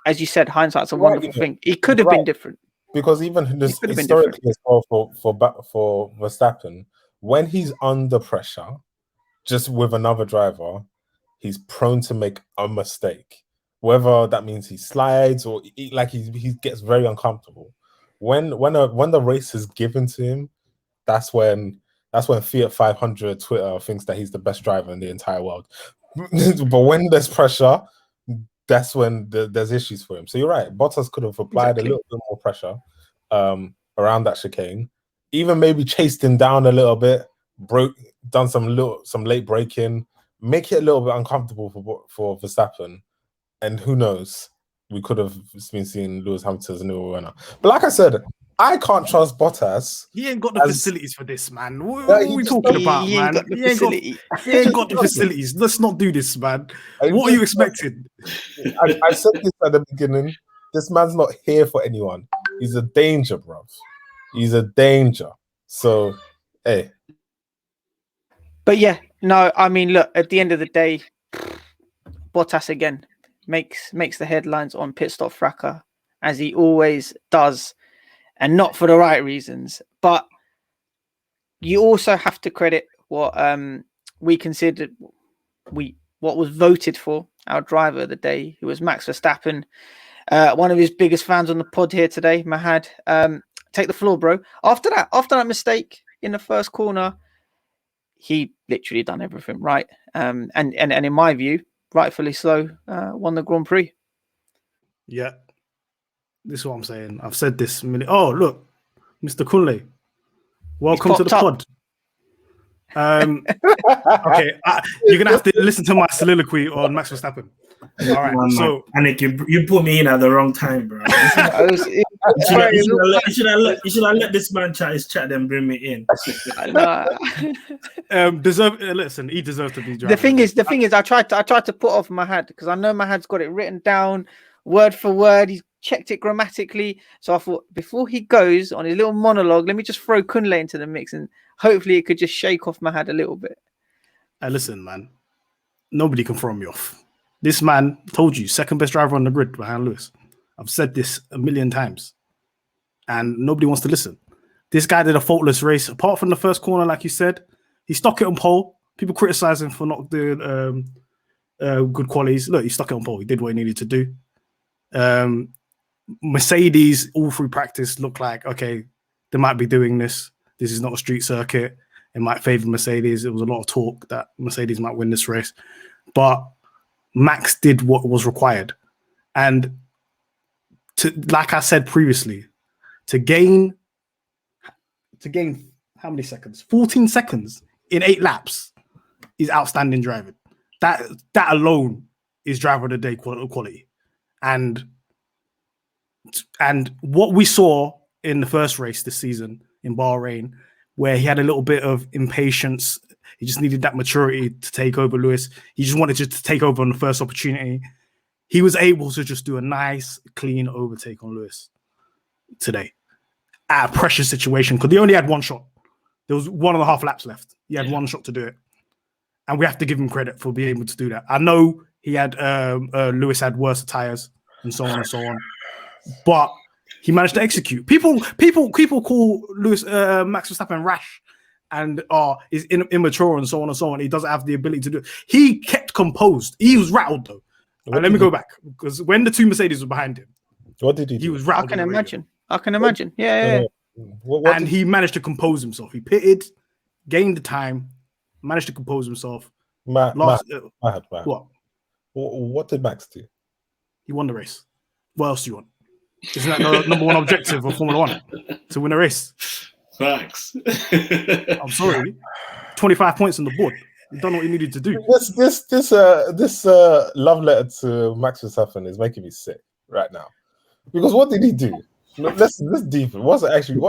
as you said, hindsight's a wonderful thing. He could have been different. Because even this historically as well for Verstappen, when he's under pressure, just with another driver, he's prone to make a mistake. Whether that means he slides or he gets very uncomfortable. When the race is given to him, that's when Fiat 500 Twitter thinks that he's the best driver in the entire world. But when there's pressure, that's when there's issues for him. So you're right. Bottas could have applied a little bit more pressure around that chicane, even maybe chased him down a little bit, done some late braking, make it a little bit uncomfortable for Verstappen. And who knows, we could have been seeing Lewis Hamilton as a new winner. But like I said, I can't trust Bottas. He ain't got the facilities for this, man. What are we talking about, man? He ain't got the facilities. Let's not do this, man. What are you expecting? I said this at the beginning. This man's not here for anyone. He's a danger, bro. He's a danger. So, hey. But yeah, no, I mean, look, at the end of the day, Bottas again makes the headlines on Pitstop Fracas, as he always does, and not for the right reasons. But you also have to credit what we considered what was voted for our driver of the day, who was Max Verstappen. One of his biggest fans on the pod here today, Mahad. Take the floor, bro. After that mistake in the first corner, he literally done everything right. And in my view, rightfully so, won the Grand Prix. Yeah. This is what I'm saying. I've said this Oh, look, Mr. Kunle. Welcome to the pod. Okay, you're going to have to listen to my soliloquy on Max Verstappen. All right, so Anik, you put me in at the wrong time, bro. You should have let this man chat his chat, then bring me in. Listen, he deserves to be driving. The thing is, I tried to put off Mahad because I know Mahad's got it written down word for word. He's checked it grammatically. So I thought before he goes on his little monologue, let me just throw Kunle into the mix and hopefully it could just shake off Mahad a little bit. Listen, man, nobody can throw me off. This man, told you, second best driver on the grid behind Lewis. I've said this a million times and nobody wants to listen. This guy did a faultless race. Apart from the first corner, like you said, he stuck it on pole. People criticize him for not doing good qualities. Look, he stuck it on pole. He did what he needed to do. Mercedes, all through practice, looked like, okay, they might be doing this. This is not a street circuit. It might favor Mercedes. There was a lot of talk that Mercedes might win this race. But Max did what was required. And like I said previously, to gain how many seconds? 14 seconds in 8 laps is outstanding driving. That alone is driver of the day quality. And what we saw in the first race this season in Bahrain, where he had a little bit of impatience, he just needed that maturity to take over Lewis. He just wanted to take over on the first opportunity. He was able to just do a nice, clean overtake on Lewis today at a pressure situation because he only had one shot. There was 1.5 laps left. He had one shot to do it. And we have to give him credit for being able to do that. I know he had Lewis had worse tires and so on and so on, but he managed to execute. People call Lewis Max Verstappen rash and is immature and so on and so on. He doesn't have the ability to do it. He kept composed. He was rattled though. Let me go back because when the 2 Mercedes were behind him, what did he do? He was rattled. I can imagine. Yeah. And he managed to compose himself. He pitted, gained the time, managed to compose himself. Mahad. What did Max do? He won the race. What else do you want? Isn't that the number one objective of Formula One? To win a race. Facts. I'm sorry. 25 points on the board. You've done what you needed to do. This love letter to Max Verstappen is making me sick right now. Because what did he do? Let's deep. What actually?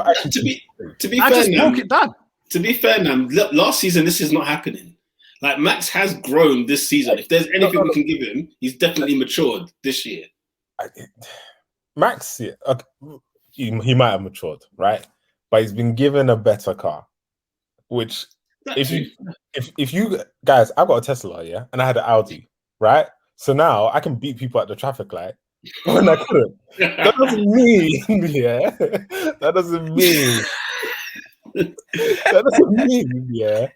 To be fair, broke it down. To be fair, now last season this is not happening. Like Max has grown this season. If there's anything we can give him, he's definitely matured this year. Max, he might have matured, right? But he's been given a better car, which if you guys, I got a Tesla, yeah, and I had an Audi, right? So now I can beat people at the traffic light when I couldn't. That doesn't mean, yeah. That doesn't mean. That doesn't mean, yeah,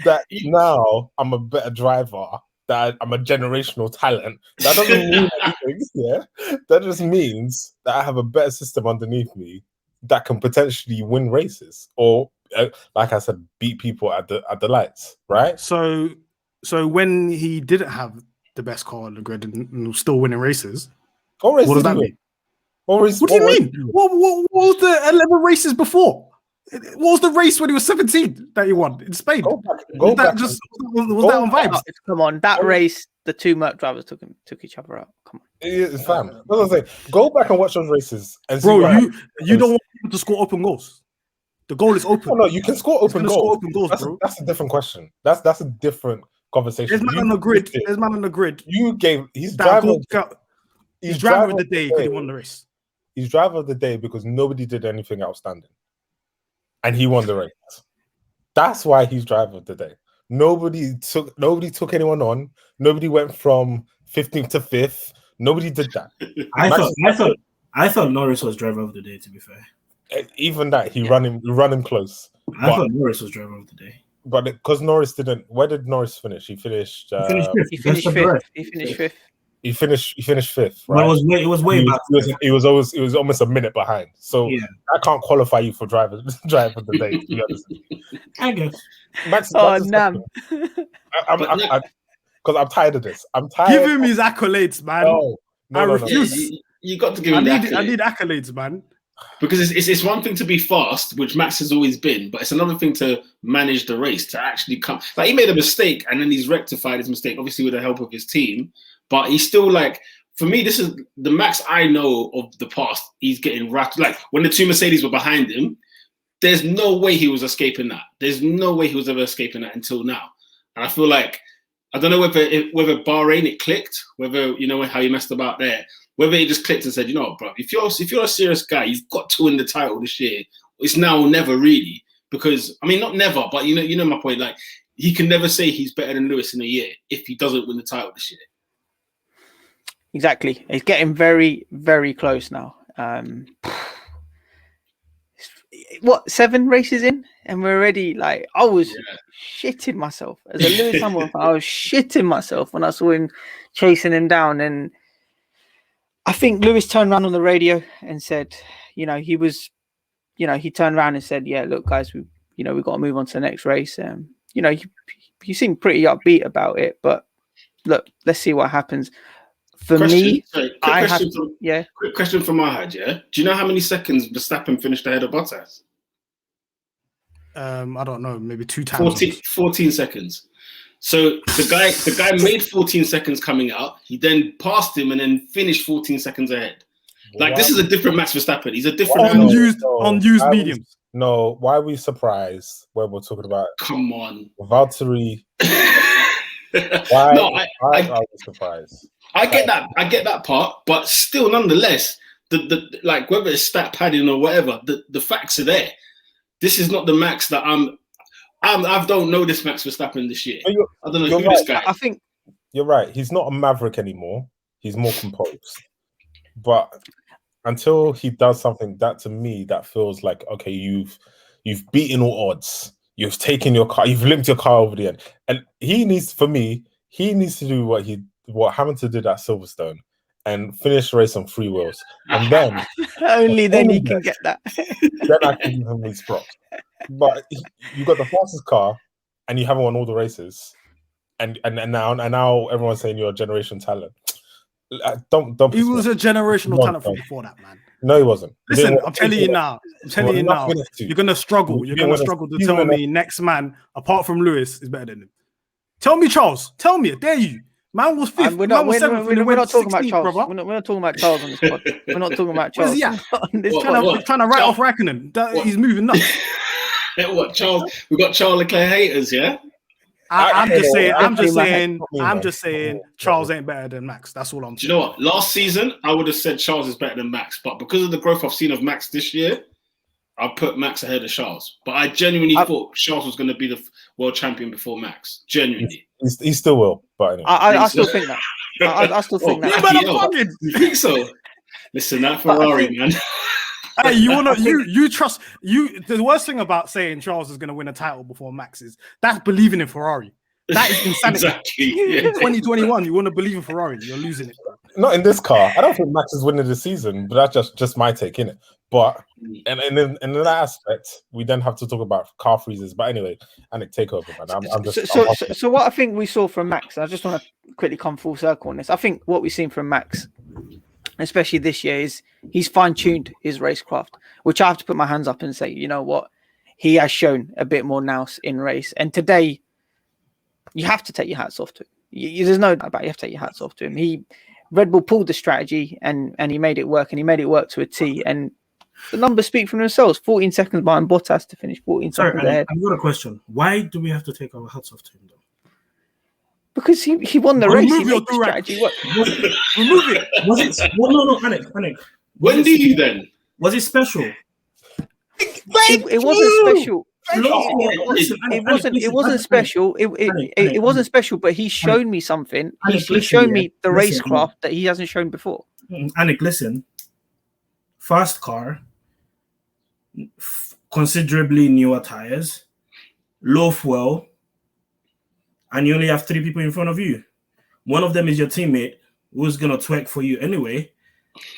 that now I'm a better driver. That I'm a generational talent. That doesn't mean anything, yeah. That just means that I have a better system underneath me that can potentially win races, or like I said, beat people at the lights, right? So when he didn't have the best car on the grid and was still winning races, what does that mean? What do you mean? What was the 11 races before? What was the race when he was 17 that he won in Spain? Was that on vibes? Come on, that race, the two Merc drivers took each other out. Come on. It's fam. That's what I'm saying. Go back and watch those races. And bro, you don't want people to score open goals. The goal is open. No, you can score open goals. Bro. That's a different question. That's a different conversation. There's man on the grid. He's driver of the day because he won the race. He's driver of the day because nobody did anything outstanding. And he won the race. That's why he's driver of the day. Nobody took anyone on. Nobody went from 15th to 5th. Nobody did that. I thought Norris was driver of the day, to be fair. Even that, he ran him close. I thought Norris was driver of the day. But because Norris didn't, where did Norris finish? He finished fifth. He finished fifth. He finished fifth. Right? Well, it was way back. It was almost a minute behind. So I can't qualify you for driver of the day. To be honest. I guess. Max, Nam. Because I'm tired of this. I'm tired. Give him his accolades, man. No, I refuse. You got to give him. I need accolades, man. Because it's one thing to be fast, which Max has always been, but it's another thing to manage the race, to actually come. Like, he made a mistake and then he's rectified his mistake, obviously with the help of his team. But he's still like, for me, this is the Max I know of the past. He's getting wrapped. Like, when the two Mercedes were behind him, there's no way he was escaping that. There's no way he was ever escaping that until now. And I feel like, I don't know whether Bahrain it clicked, whether, you know, how he messed about there, whether he just clicked and said, you know, bro, if you're a serious guy, you've got to win the title this year. It's now or never, really. Because, I mean, not never, but you know my point. Like, he can never say he's better than Lewis in a year if he doesn't win the title this year. Exactly. It's getting very, very close now. What, 7 races in? And we're already like, I was shitting myself. As a Lewis Hamilton fan, I was shitting myself when I saw him chasing him down. And I think Lewis turned around on the radio and said, he turned around and said, yeah, look, guys, we've got to move on to the next race. You seem pretty upbeat about it, but look, let's see what happens. For me, quick question from Mahad, yeah? Do you know how many seconds Verstappen finished ahead of Bottas? I don't know, maybe 2 times. 14 seconds. So the guy made 14 seconds coming out. He then passed him and then finished 14 seconds ahead. Like, this is a different Max Verstappen. He's a different unused mediums. No, why are we surprised when we're talking about? Come on, Valtteri. Why are we surprised? I get that part, but still, nonetheless, the like, whether it's stat padding or whatever, the facts are there. This is not the Max that I don't know this Max Verstappen this year. I don't know who this guy is. I think you're right. He's not a maverick anymore. He's more composed. But until he does something that, to me, that feels like, okay, you've beaten all odds. You've taken your car. You've limped your car over the end. And he needs to do what Hamilton did at Silverstone and finish the race on 3 wheels. And then only then he can get that. Then I can give him these props. But you got the fastest car and you haven't won all the races. And now everyone's saying you're a generation talent. Don't. He was a generational talent from before that, man. No, he wasn't. Listen, I'm telling you now. You're gonna struggle. You're gonna struggle to tell me next man, apart from Lewis, is better than him. Tell me, Charles. Tell me. I dare you. Man was 5th. We're not talking about Charles. We're not talking about Charles on this pod. We're not talking about Charles. Trying to write off Raikkonen. He's moving nuts. What, Charles? We got Charles Leclerc haters, yeah? I'm just saying Charles ain't better than Max. That's all I'm saying. Do you know what? Last season, I would have said Charles is better than Max, but because of the growth I've seen of Max this year, I put Max ahead of Charles, but I genuinely thought Charles was going to be the world champion before Max. Genuinely, he still will. But anyway. I still think that. I still think that. You think so? Listen, that Ferrari, man. Hey, you trust you. The worst thing about saying Charles is going to win a title before Max is that's believing in Ferrari. That is insanity. Exactly. Yeah. 2021, you want to believe in Ferrari, you're losing it. Not in this car. I don't think Max is winning the season, but that's just my take, innit? But and in that aspect, we then have to talk about car freezes. But anyway, Anik, take over, man. So what I think we saw from Max, I just want to quickly come full circle on this. I think what we've seen from Max, especially this year, is he's fine-tuned his racecraft, which I have to put my hands up and say, you know what, he has shown a bit more nous in race. And today, you have to take your hats off to him. There's no doubt about it. You have to take your hats off to him. Red Bull pulled the strategy and he made it work, and he made it work to a T. And the numbers speak for themselves. 14 seconds behind Bottas to finish 14 seconds ahead. I've got a question. Why do we have to take our hats off to him, though? Because he won the race. He made the strategy work. Remove it. Was it? Well, no, Anik. When do you then? Was it special? It wasn't special. It wasn't special. It wasn't special, but he's shown me something. He's shown me the racecraft that he hasn't shown before. Anik, listen. Fast car, considerably newer tires, low fuel, and you only have 3 people in front of you. One of them is your teammate who's gonna twerk for you anyway,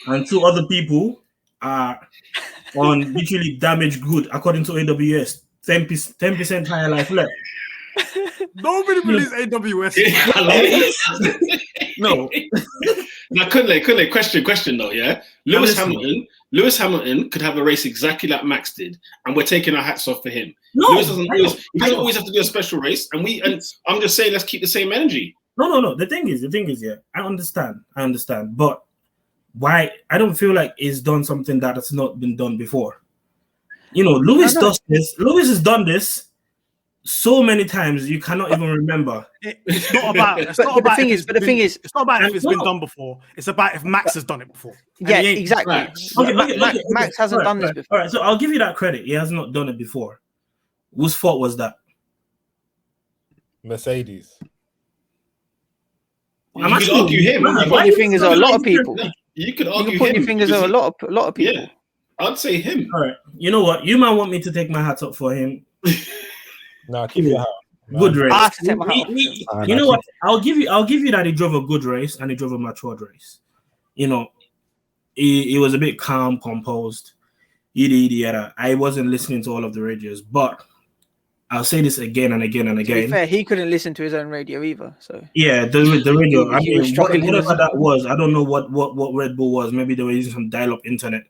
and 2 other people are on literally damaged good according to AWS. 10% tire life left. Nobody believes AWS. No. Now, Kunle, question though, yeah? Lewis Hamilton could have a race exactly like Max did, and we're taking our hats off for him. No, he doesn't always have to do a special race, and I'm just saying, let's keep the same energy. No. The thing is, yeah, I understand, but why? I don't feel like he's done something that has not been done before. You know, Lewis does this. Lewis has done this so many times you cannot even remember. It's not about. It's not about if it's been done before. It's about if Max has done it before. Yeah, exactly. Okay. Max hasn't done this before. All right, so I'll give you that credit. He has not done it before. Whose fault was that? Mercedes. You could argue him. You put your fingers on a lot of people. You could argue him. You put your fingers on a lot of people. Yeah, I'd say him. All right. You know what? You might want me to take my hat up for him. No, keep your hat. Good race. I have to take my hat off. You know what? I'll give you that he drove a good race and he drove a matured race. You know, he was a bit calm, composed. I wasn't listening to all of the radios, but I'll say this again and again and again. To be fair, he couldn't listen to his own radio either. So yeah, the radio. I mean, whatever that was, I don't know what Red Bull was. Maybe they were using some dial-up internet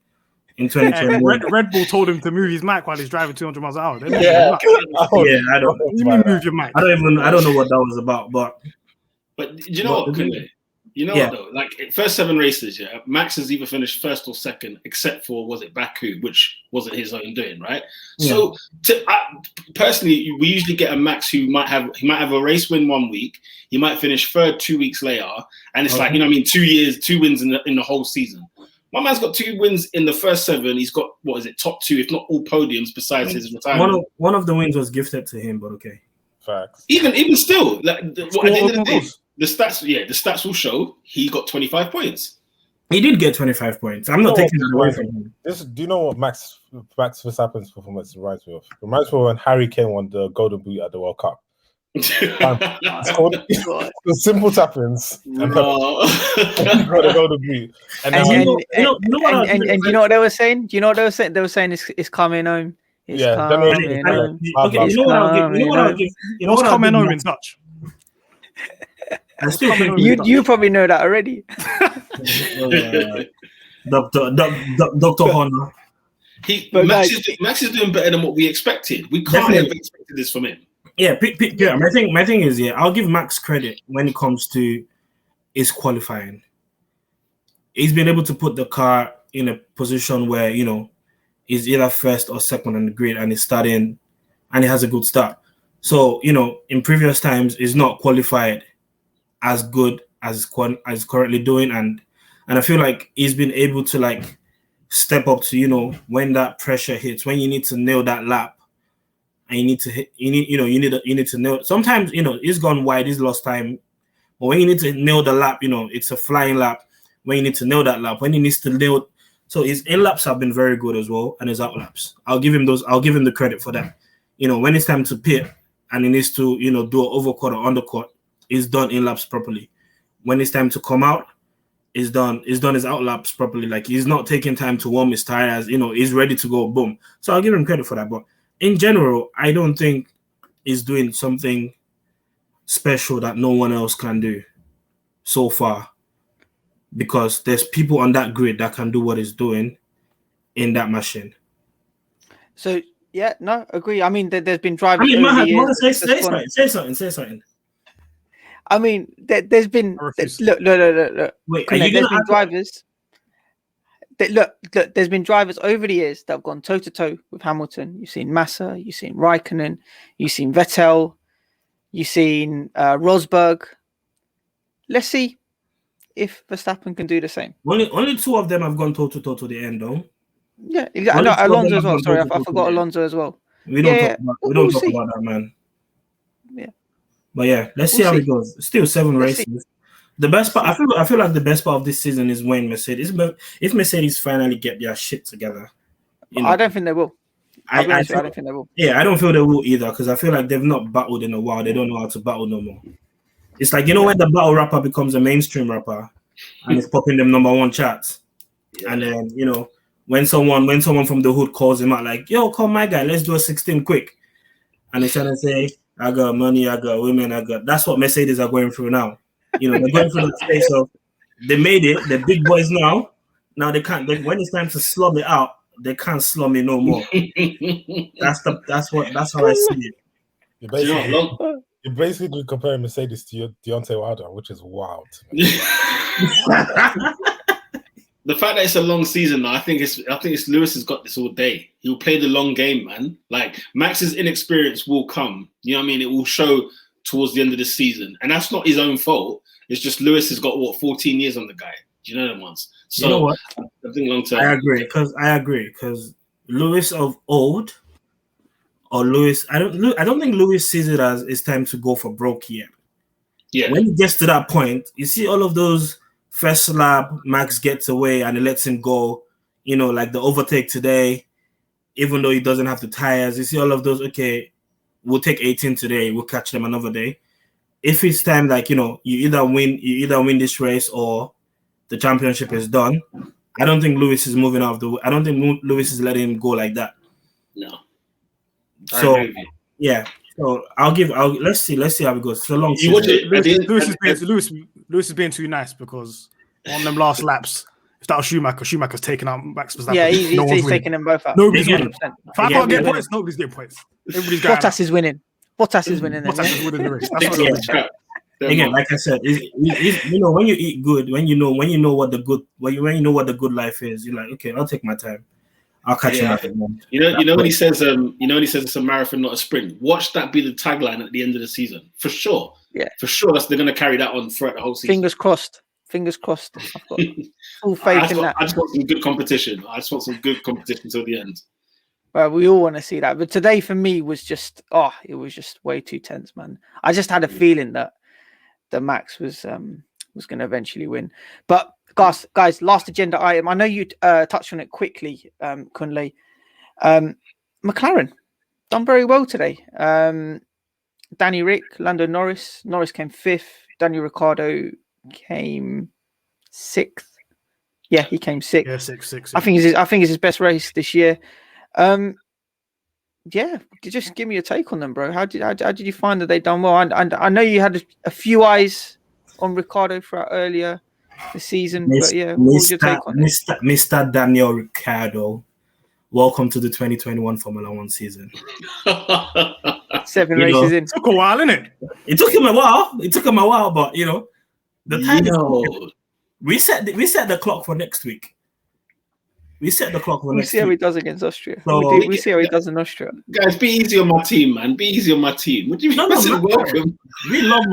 in 2020. Red Bull told him to move his mic while he's driving 200 miles an hour. Yeah, I don't. You mean move your mic? I don't know what that was about, but you know what, Kunle? You know what though? Like first 7 races, yeah, Max has either finished first or second, except for was it Baku, which wasn't his own doing, right? Yeah. So personally, we usually get a Max who might have a race win 1 week, he might finish third 2 weeks later, and it's like, you know what I mean, 2 wins in the whole season. My man's got 2 wins in the first 7. He's got top 2, if not all podiums besides his retirement. One of the wins was gifted to him, but okay. Facts. Even still, like at the end of the day, the stats will show he got 25 points. He did get 25 points. I'm not taking that away from him. Do you know what Max Verstappen's performance reminds me of? It reminds me of when Harry Kane won the Golden Boot at the World Cup. The simple tap-ins and got the Golden Boot. And you know what they were saying? Do you know what they were saying? They were saying it's coming home. It's coming home. Okay, you know what I'll give? You know what's what coming home in touch? You probably know that already. Dr. Honor. Max is doing better than what we expected. We can't have expected this from him. Yeah, my thing is, I'll give Max credit when it comes to his qualifying. He's been able to put the car in a position where, you know, he's either first or second on the grid and he's starting and he has a good start. So, you know, in previous times, he's not qualified as good as currently doing. And I feel like he's been able to, like, step up to, you know, when that pressure hits, when you need to nail that lap, and you need to hit, you need to nail. Sometimes, you know, he's gone wide, he's lost time, but when you need to nail the lap, you know, it's a flying lap. When you need to nail that lap, when he needs to nail, so his in laps have been very good as well, and his out laps. I'll give him the credit for that. You know, when it's time to pit and he needs to, you know, do an overcut or undercut, he's done in laps properly. When it's time to come out, he's done his out laps properly. Like, he's not taking time to warm his tires, you know, he's ready to go, boom. So I'll give him credit for that. But in general, I don't think he's doing something special that no one else can do so far, because there's people on that grid that can do what he's doing in that machine. So yeah, no, agree. I mean, there's been drivers. I mean, Mahad, say something. I mean, there's been look. Wait, there's been drivers. Look, there's been drivers over the years that have gone toe to toe with Hamilton. You've seen Massa, you've seen Raikkonen, you've seen Vettel, you've seen Rosberg. Let's see if Verstappen can do the same. Only two of them have gone toe to toe to the end, though. Yeah, exactly. No, Alonso as well. Sorry, I forgot Alonso as well. We don't talk about that, man. Yeah, but yeah, let's see how it goes. Still 7 races. The best part, I feel like the best part of this season is when Mercedes, if Mercedes finally get their shit together. You know, I don't think they will. I don't think they will. Yeah, I don't feel they will either, because I feel like they've not battled in a while. They don't know how to battle no more. It's like, you know, when the battle rapper becomes a mainstream rapper and it's popping them #1 charts, and then, you know, when someone from the hood calls him out like, yo, call my guy, let's do a 16 quick, and they're trying to say, I got money, I got women, that's what Mercedes are going through now. You know, they're going through the space of, they made it, they're big boys now they can't, when it's time to slum it out, they can't slum it no more. That's how I see it. You're basically comparing Mercedes to Deontay Wilder, which is wild. The fact that it's a long season, I think it's Lewis has got this all day. He'll play the long game, man. Like, Max's inexperience will come. You know what I mean? It will show towards the end of the season, and that's not his own fault. It's just Lewis has got 14 years on the guy. Do you know them ones? So, you know what? I think long term. I agree because Lewis of old, or Lewis, I don't think Lewis sees it as it's time to go for broke yet. Yeah. When he gets to that point, you see all of those first lap, Max gets away and he lets him go. You know, like the overtake today, even though he doesn't have the tires. You see all of those. Okay, we'll take 18 today. We'll catch them another day. If it's time, like, you know, you either win this race or the championship is done. I don't think Lewis is moving out of the way. I don't think Lewis is letting him go like that. No. So yeah. So let's see how it goes. So long. Lewis is being too nice, because on them last laps, if that was Schumacher's taking out Max Verstappen. Yeah, he's taking them both out. Nobody's winning. If I can't get points, nobody's getting points. Everybody's going. Bottas is winning. Bottas is winning the race. That's what again, like I said, you know, when you eat good, when you know what the good life is, you're like, okay, I'll take my time. I'll catch you up. You know when he says it's a marathon, not a sprint. Watch that be the tagline at the end of the season, for sure. Yeah, for sure. They're going to carry that on throughout the whole season. Fingers crossed. I've got full faith in that. I just want some good competition. Till the end. Well, we all want to see that, but today for me was just it was just way too tense, man. I just had a feeling that Max was going to eventually win. But guys, last agenda item. I know you touched on it quickly, Kunle. McLaren done very well today. Danny Rick, Lando Norris. Norris came 5th. Daniel Ricciardo came 6th. Yeah, he came 6th. Yeah, 6th. Yeah. I think it's his best race this year. Yeah, just give me a take on them, bro. How did you find that they done well? And I know you had a few eyes on Ricciardo throughout earlier the season, but yeah, what was your take on it? Mr. Daniel Ricciardo, welcome to the 2021 Formula 1 season. 7 races in. It took a while, innit? It took him a while, but you know, the time we set the clock for next week. We set the clock for next week. See how he does against Austria. So, we see how he does in Austria. Guys, be easy on my team, man. Be easy on my team. What do you mean? Welcome. We love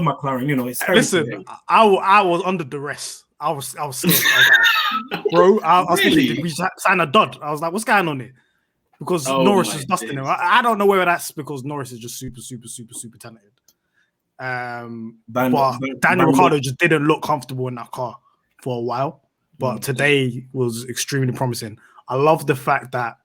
McLaren. You know, it's listen. I was under duress I was scared. I was like, bro, I was Really? thinking, did we sign a dud? I was like, what's going on here? Because Oh Norris my is dusting days. him. I don't know whether that's because Norris is just super talented. But Daniel Ricciardo just didn't look comfortable in that car for a while. But today was extremely promising. I love the fact that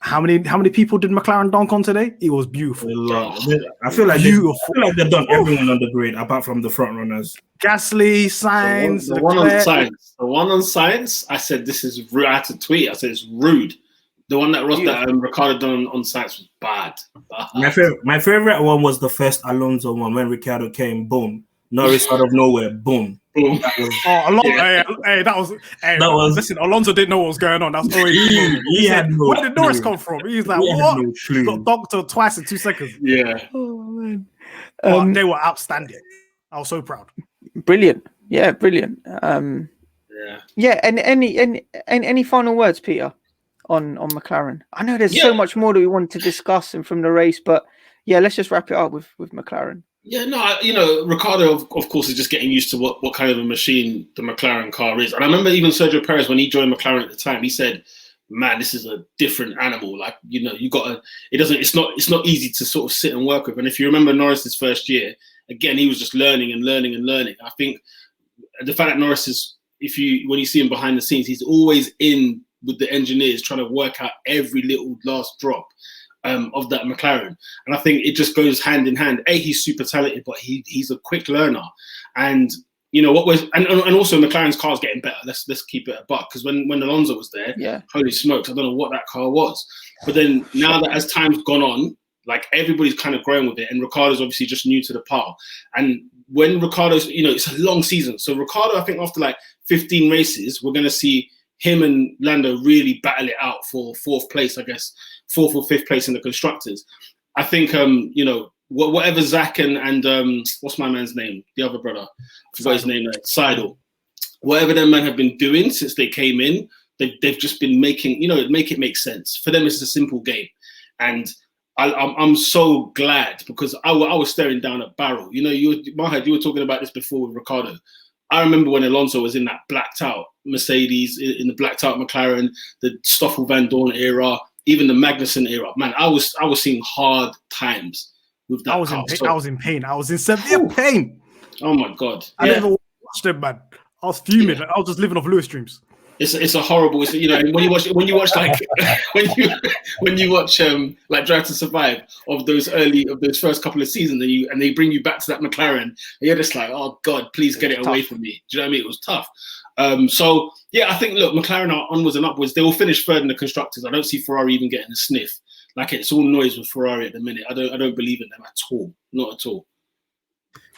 how many people did McLaren dunk on today? It was beautiful. I feel like beautiful. they've done everyone on the grid apart from the front runners. Gasly, Sainz, the one on Science. I said this is rude. I had to tweet. I said it's rude. The one that Ricciardo done on Science was bad. My favorite one was the first Alonso one when Ricciardo came. Boom. Norris out of nowhere. Boom. Boom. That was. Listen, Alonso didn't know what was going on. That's always he had no where did Norris come from? He's like, what? No got docked twice in 2 seconds. Yeah. Oh man. They were outstanding. I was so proud. Brilliant. Yeah, brilliant. Yeah. And any final words, Peter, on McLaren? I know there's so much more that we wanted to discuss and from the race, but yeah, let's just wrap it up with McLaren. Yeah, no, Ricciardo, of course, is just getting used to what kind of a machine the McLaren car is. And I remember even Sergio Perez, when he joined McLaren at the time, he said, man, this is a different animal. Like, you got to, it's not easy to sort of sit and work with. And if you remember Norris's first year, again, he was just learning and learning and learning. I think the fact that Norris is, when you see him behind the scenes, he's always in with the engineers trying to work out every little last drop of that McLaren. And I think it just goes hand in hand. He's super talented, but he's a quick learner. And and also McLaren's car's getting better. Let's keep it a buck, because when Alonso was there, holy smokes, I don't know what that car was. But then now that as time's gone on, like everybody's kind of growing with it, and Ricciardo's obviously just new to the par. And when Ricciardo's, it's a long season. So Ricciardo, I think after like 15 races, we're going to see him and Lando really battle it out for 4th place, I guess, 4th or 5th place in the constructors. I think, whatever Zach and what's my man's name? The other brother, I forgot his name, Seidel. Whatever them men have been doing since they came in, they've just been making, make it make sense. For them, it's a simple game. And I'm so glad, because I was staring down a barrel. Mahad, you were talking about this before with Ricciardo. I remember when Alonso was in that blacked out Mercedes, in the blacked out McLaren, the Stoffel Van Dorn era, even the Magnussen era. Man, I was seeing hard times with that. I was in pain. I was in severe pain. Oh my God! I never watched it, man. I was fuming. I was just living off Lewis dreams. It's a horrible. When you watch like when you watch like Drive to Survive of those first couple of seasons, and they bring you back to that McLaren, and you're just like, oh God, please get it away from me. Do you know what I mean? It was tough. So yeah, I think McLaren are onwards and upwards. They will finish 3rd in the constructors. I don't see Ferrari even getting a sniff. Like, it's all noise with Ferrari at the minute. I don't believe in them at all. Not at all.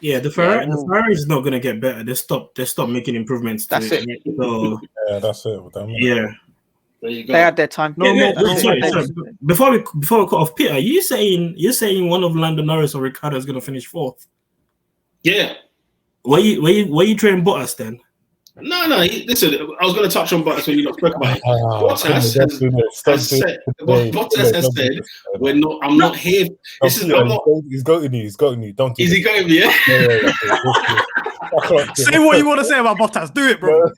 Yeah, the Ferrari is not going to get better. They stop making improvements. That's it. So, yeah, that's it with them. Yeah, there you go. They had their time. Sorry. Before we cut off, Peter, you're saying one of Lando Norris or Ricciardo is going to finish 4th? Yeah. Were you training Bottas then? No. Listen, I was going to touch on Bottas when you not spoke about it. Bottas has said, I'm not here. He's goating you. Don't do Is he goating me? Yeah. Say what you want to say about Bottas. Do it, bro.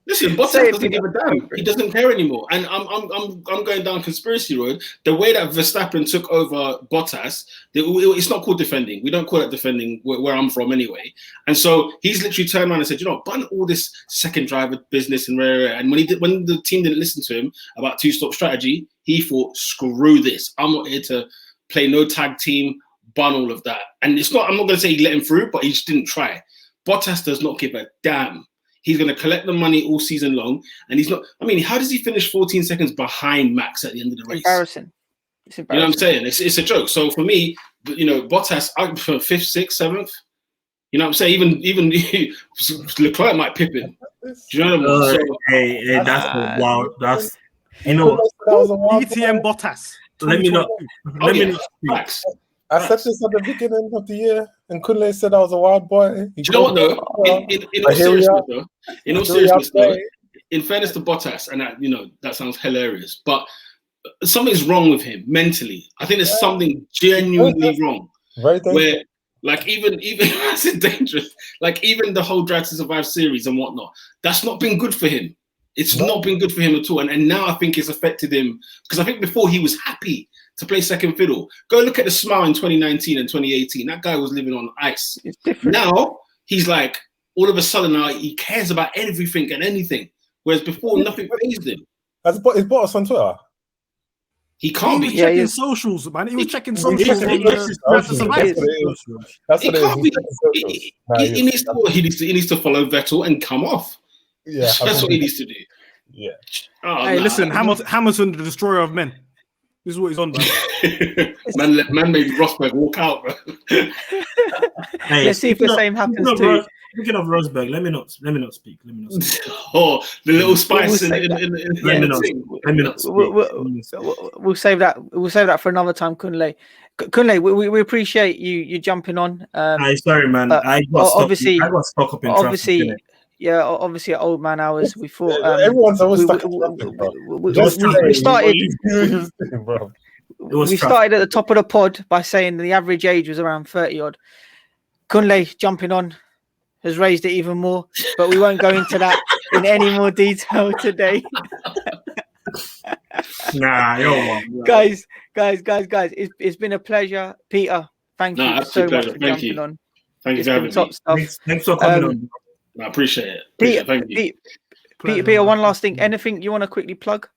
Listen, Bottas doesn't give a damn. He doesn't care anymore. And I'm going down conspiracy road. The way that Verstappen took over Bottas, it's not called defending. We don't call it defending where I'm from anyway. And so he's literally turned around and said, bun all this second driver business and rare. And when the team didn't listen to him about 2-stop strategy, he thought, screw this. I'm not here to play no tag team, bun all of that. And I'm not going to say he let him through, but he just didn't try. Bottas does not give a damn. He's going to collect the money all season long, and he's not. I mean, how does he finish 14 seconds behind Max at the end of the race? Embarrassing. You know what I'm saying? It's a joke. So for me, Bottas for 5th, 6th, 7th. You know what I'm saying? Even Leclerc might pip him. Do you know what I mean? Hey, that's wild. That's DTM Bottas. Let me know. Max. I said this at the beginning of the year, and Kunle said I was a wild boy. Do you know what though? In all seriousness though, in fairness to Bottas, and that sounds hilarious, but something's wrong with him mentally. I think there's something genuinely wrong. Very dangerous. Like even that's dangerous. Like even the whole Drive to Survive series and whatnot, that's not been good for him. It's not been good for him at all. And now I think it's affected him, because I think before he was happy to play second fiddle. Go look at the smile in 2019 and 2018. That guy was living on ice. It's different. Now he's like, all of a sudden now he cares about everything and anything. Whereas before nothing fazed him. Is Bottas on Twitter? He can't He was be. checking socials, man. He was checking socials. That's on what it is. He needs to follow Vettel and come off. Yeah, that's what he needs to do. Yeah. Oh, hey, listen, Hamilton, the destroyer of men. This is what he's on, man. man made Rosberg walk out, bro. Hey, let's see if the same happens too. Speaking of Rosberg, let me not speak. Oh, the little spice Let me not speak. We'll save that. We'll save that for another time, Kunle. Kunle, we appreciate you jumping on. Sorry, man. I got stuck up in traffic. Yeah, obviously at old man hours, we thought everyone's always stuck in traffic, we started. It was we started at the top of the pod by saying the average age was around 30 odd. Kunle jumping on has raised it even more, but we won't go into that in any more detail today. Guys, it's been a pleasure. Peter, thank you so much for jumping on. Thank you for having me. Thanks for coming on. I appreciate it. Thank you. Peter, one last thing. Anything you want to quickly plug?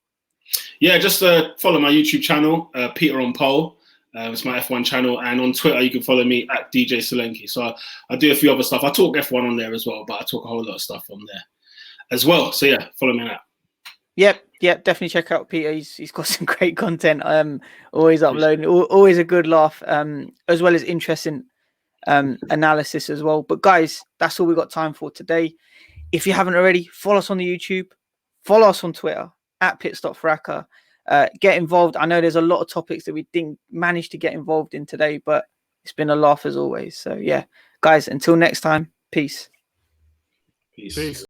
Yeah, just follow my YouTube channel, Peter on Pole. It's my F1 channel, and on Twitter you can follow me at DJ Solenki. So I do a few other stuff. I talk F1 on there as well, but I talk a whole lot of stuff on there as well. So yeah, follow me on that. Yep, definitely check out Peter. He's got some great content. Always uploading, always a good laugh, as well as interesting analysis as well. But guys, that's all we got time for today. If you haven't already, follow us on the YouTube, follow us on Twitter at Pitstop Fracas. Get involved. I know there's a lot of topics that we didn't manage to get involved in today, but it's been a laugh as always. So yeah, guys, until next time, peace. Peace.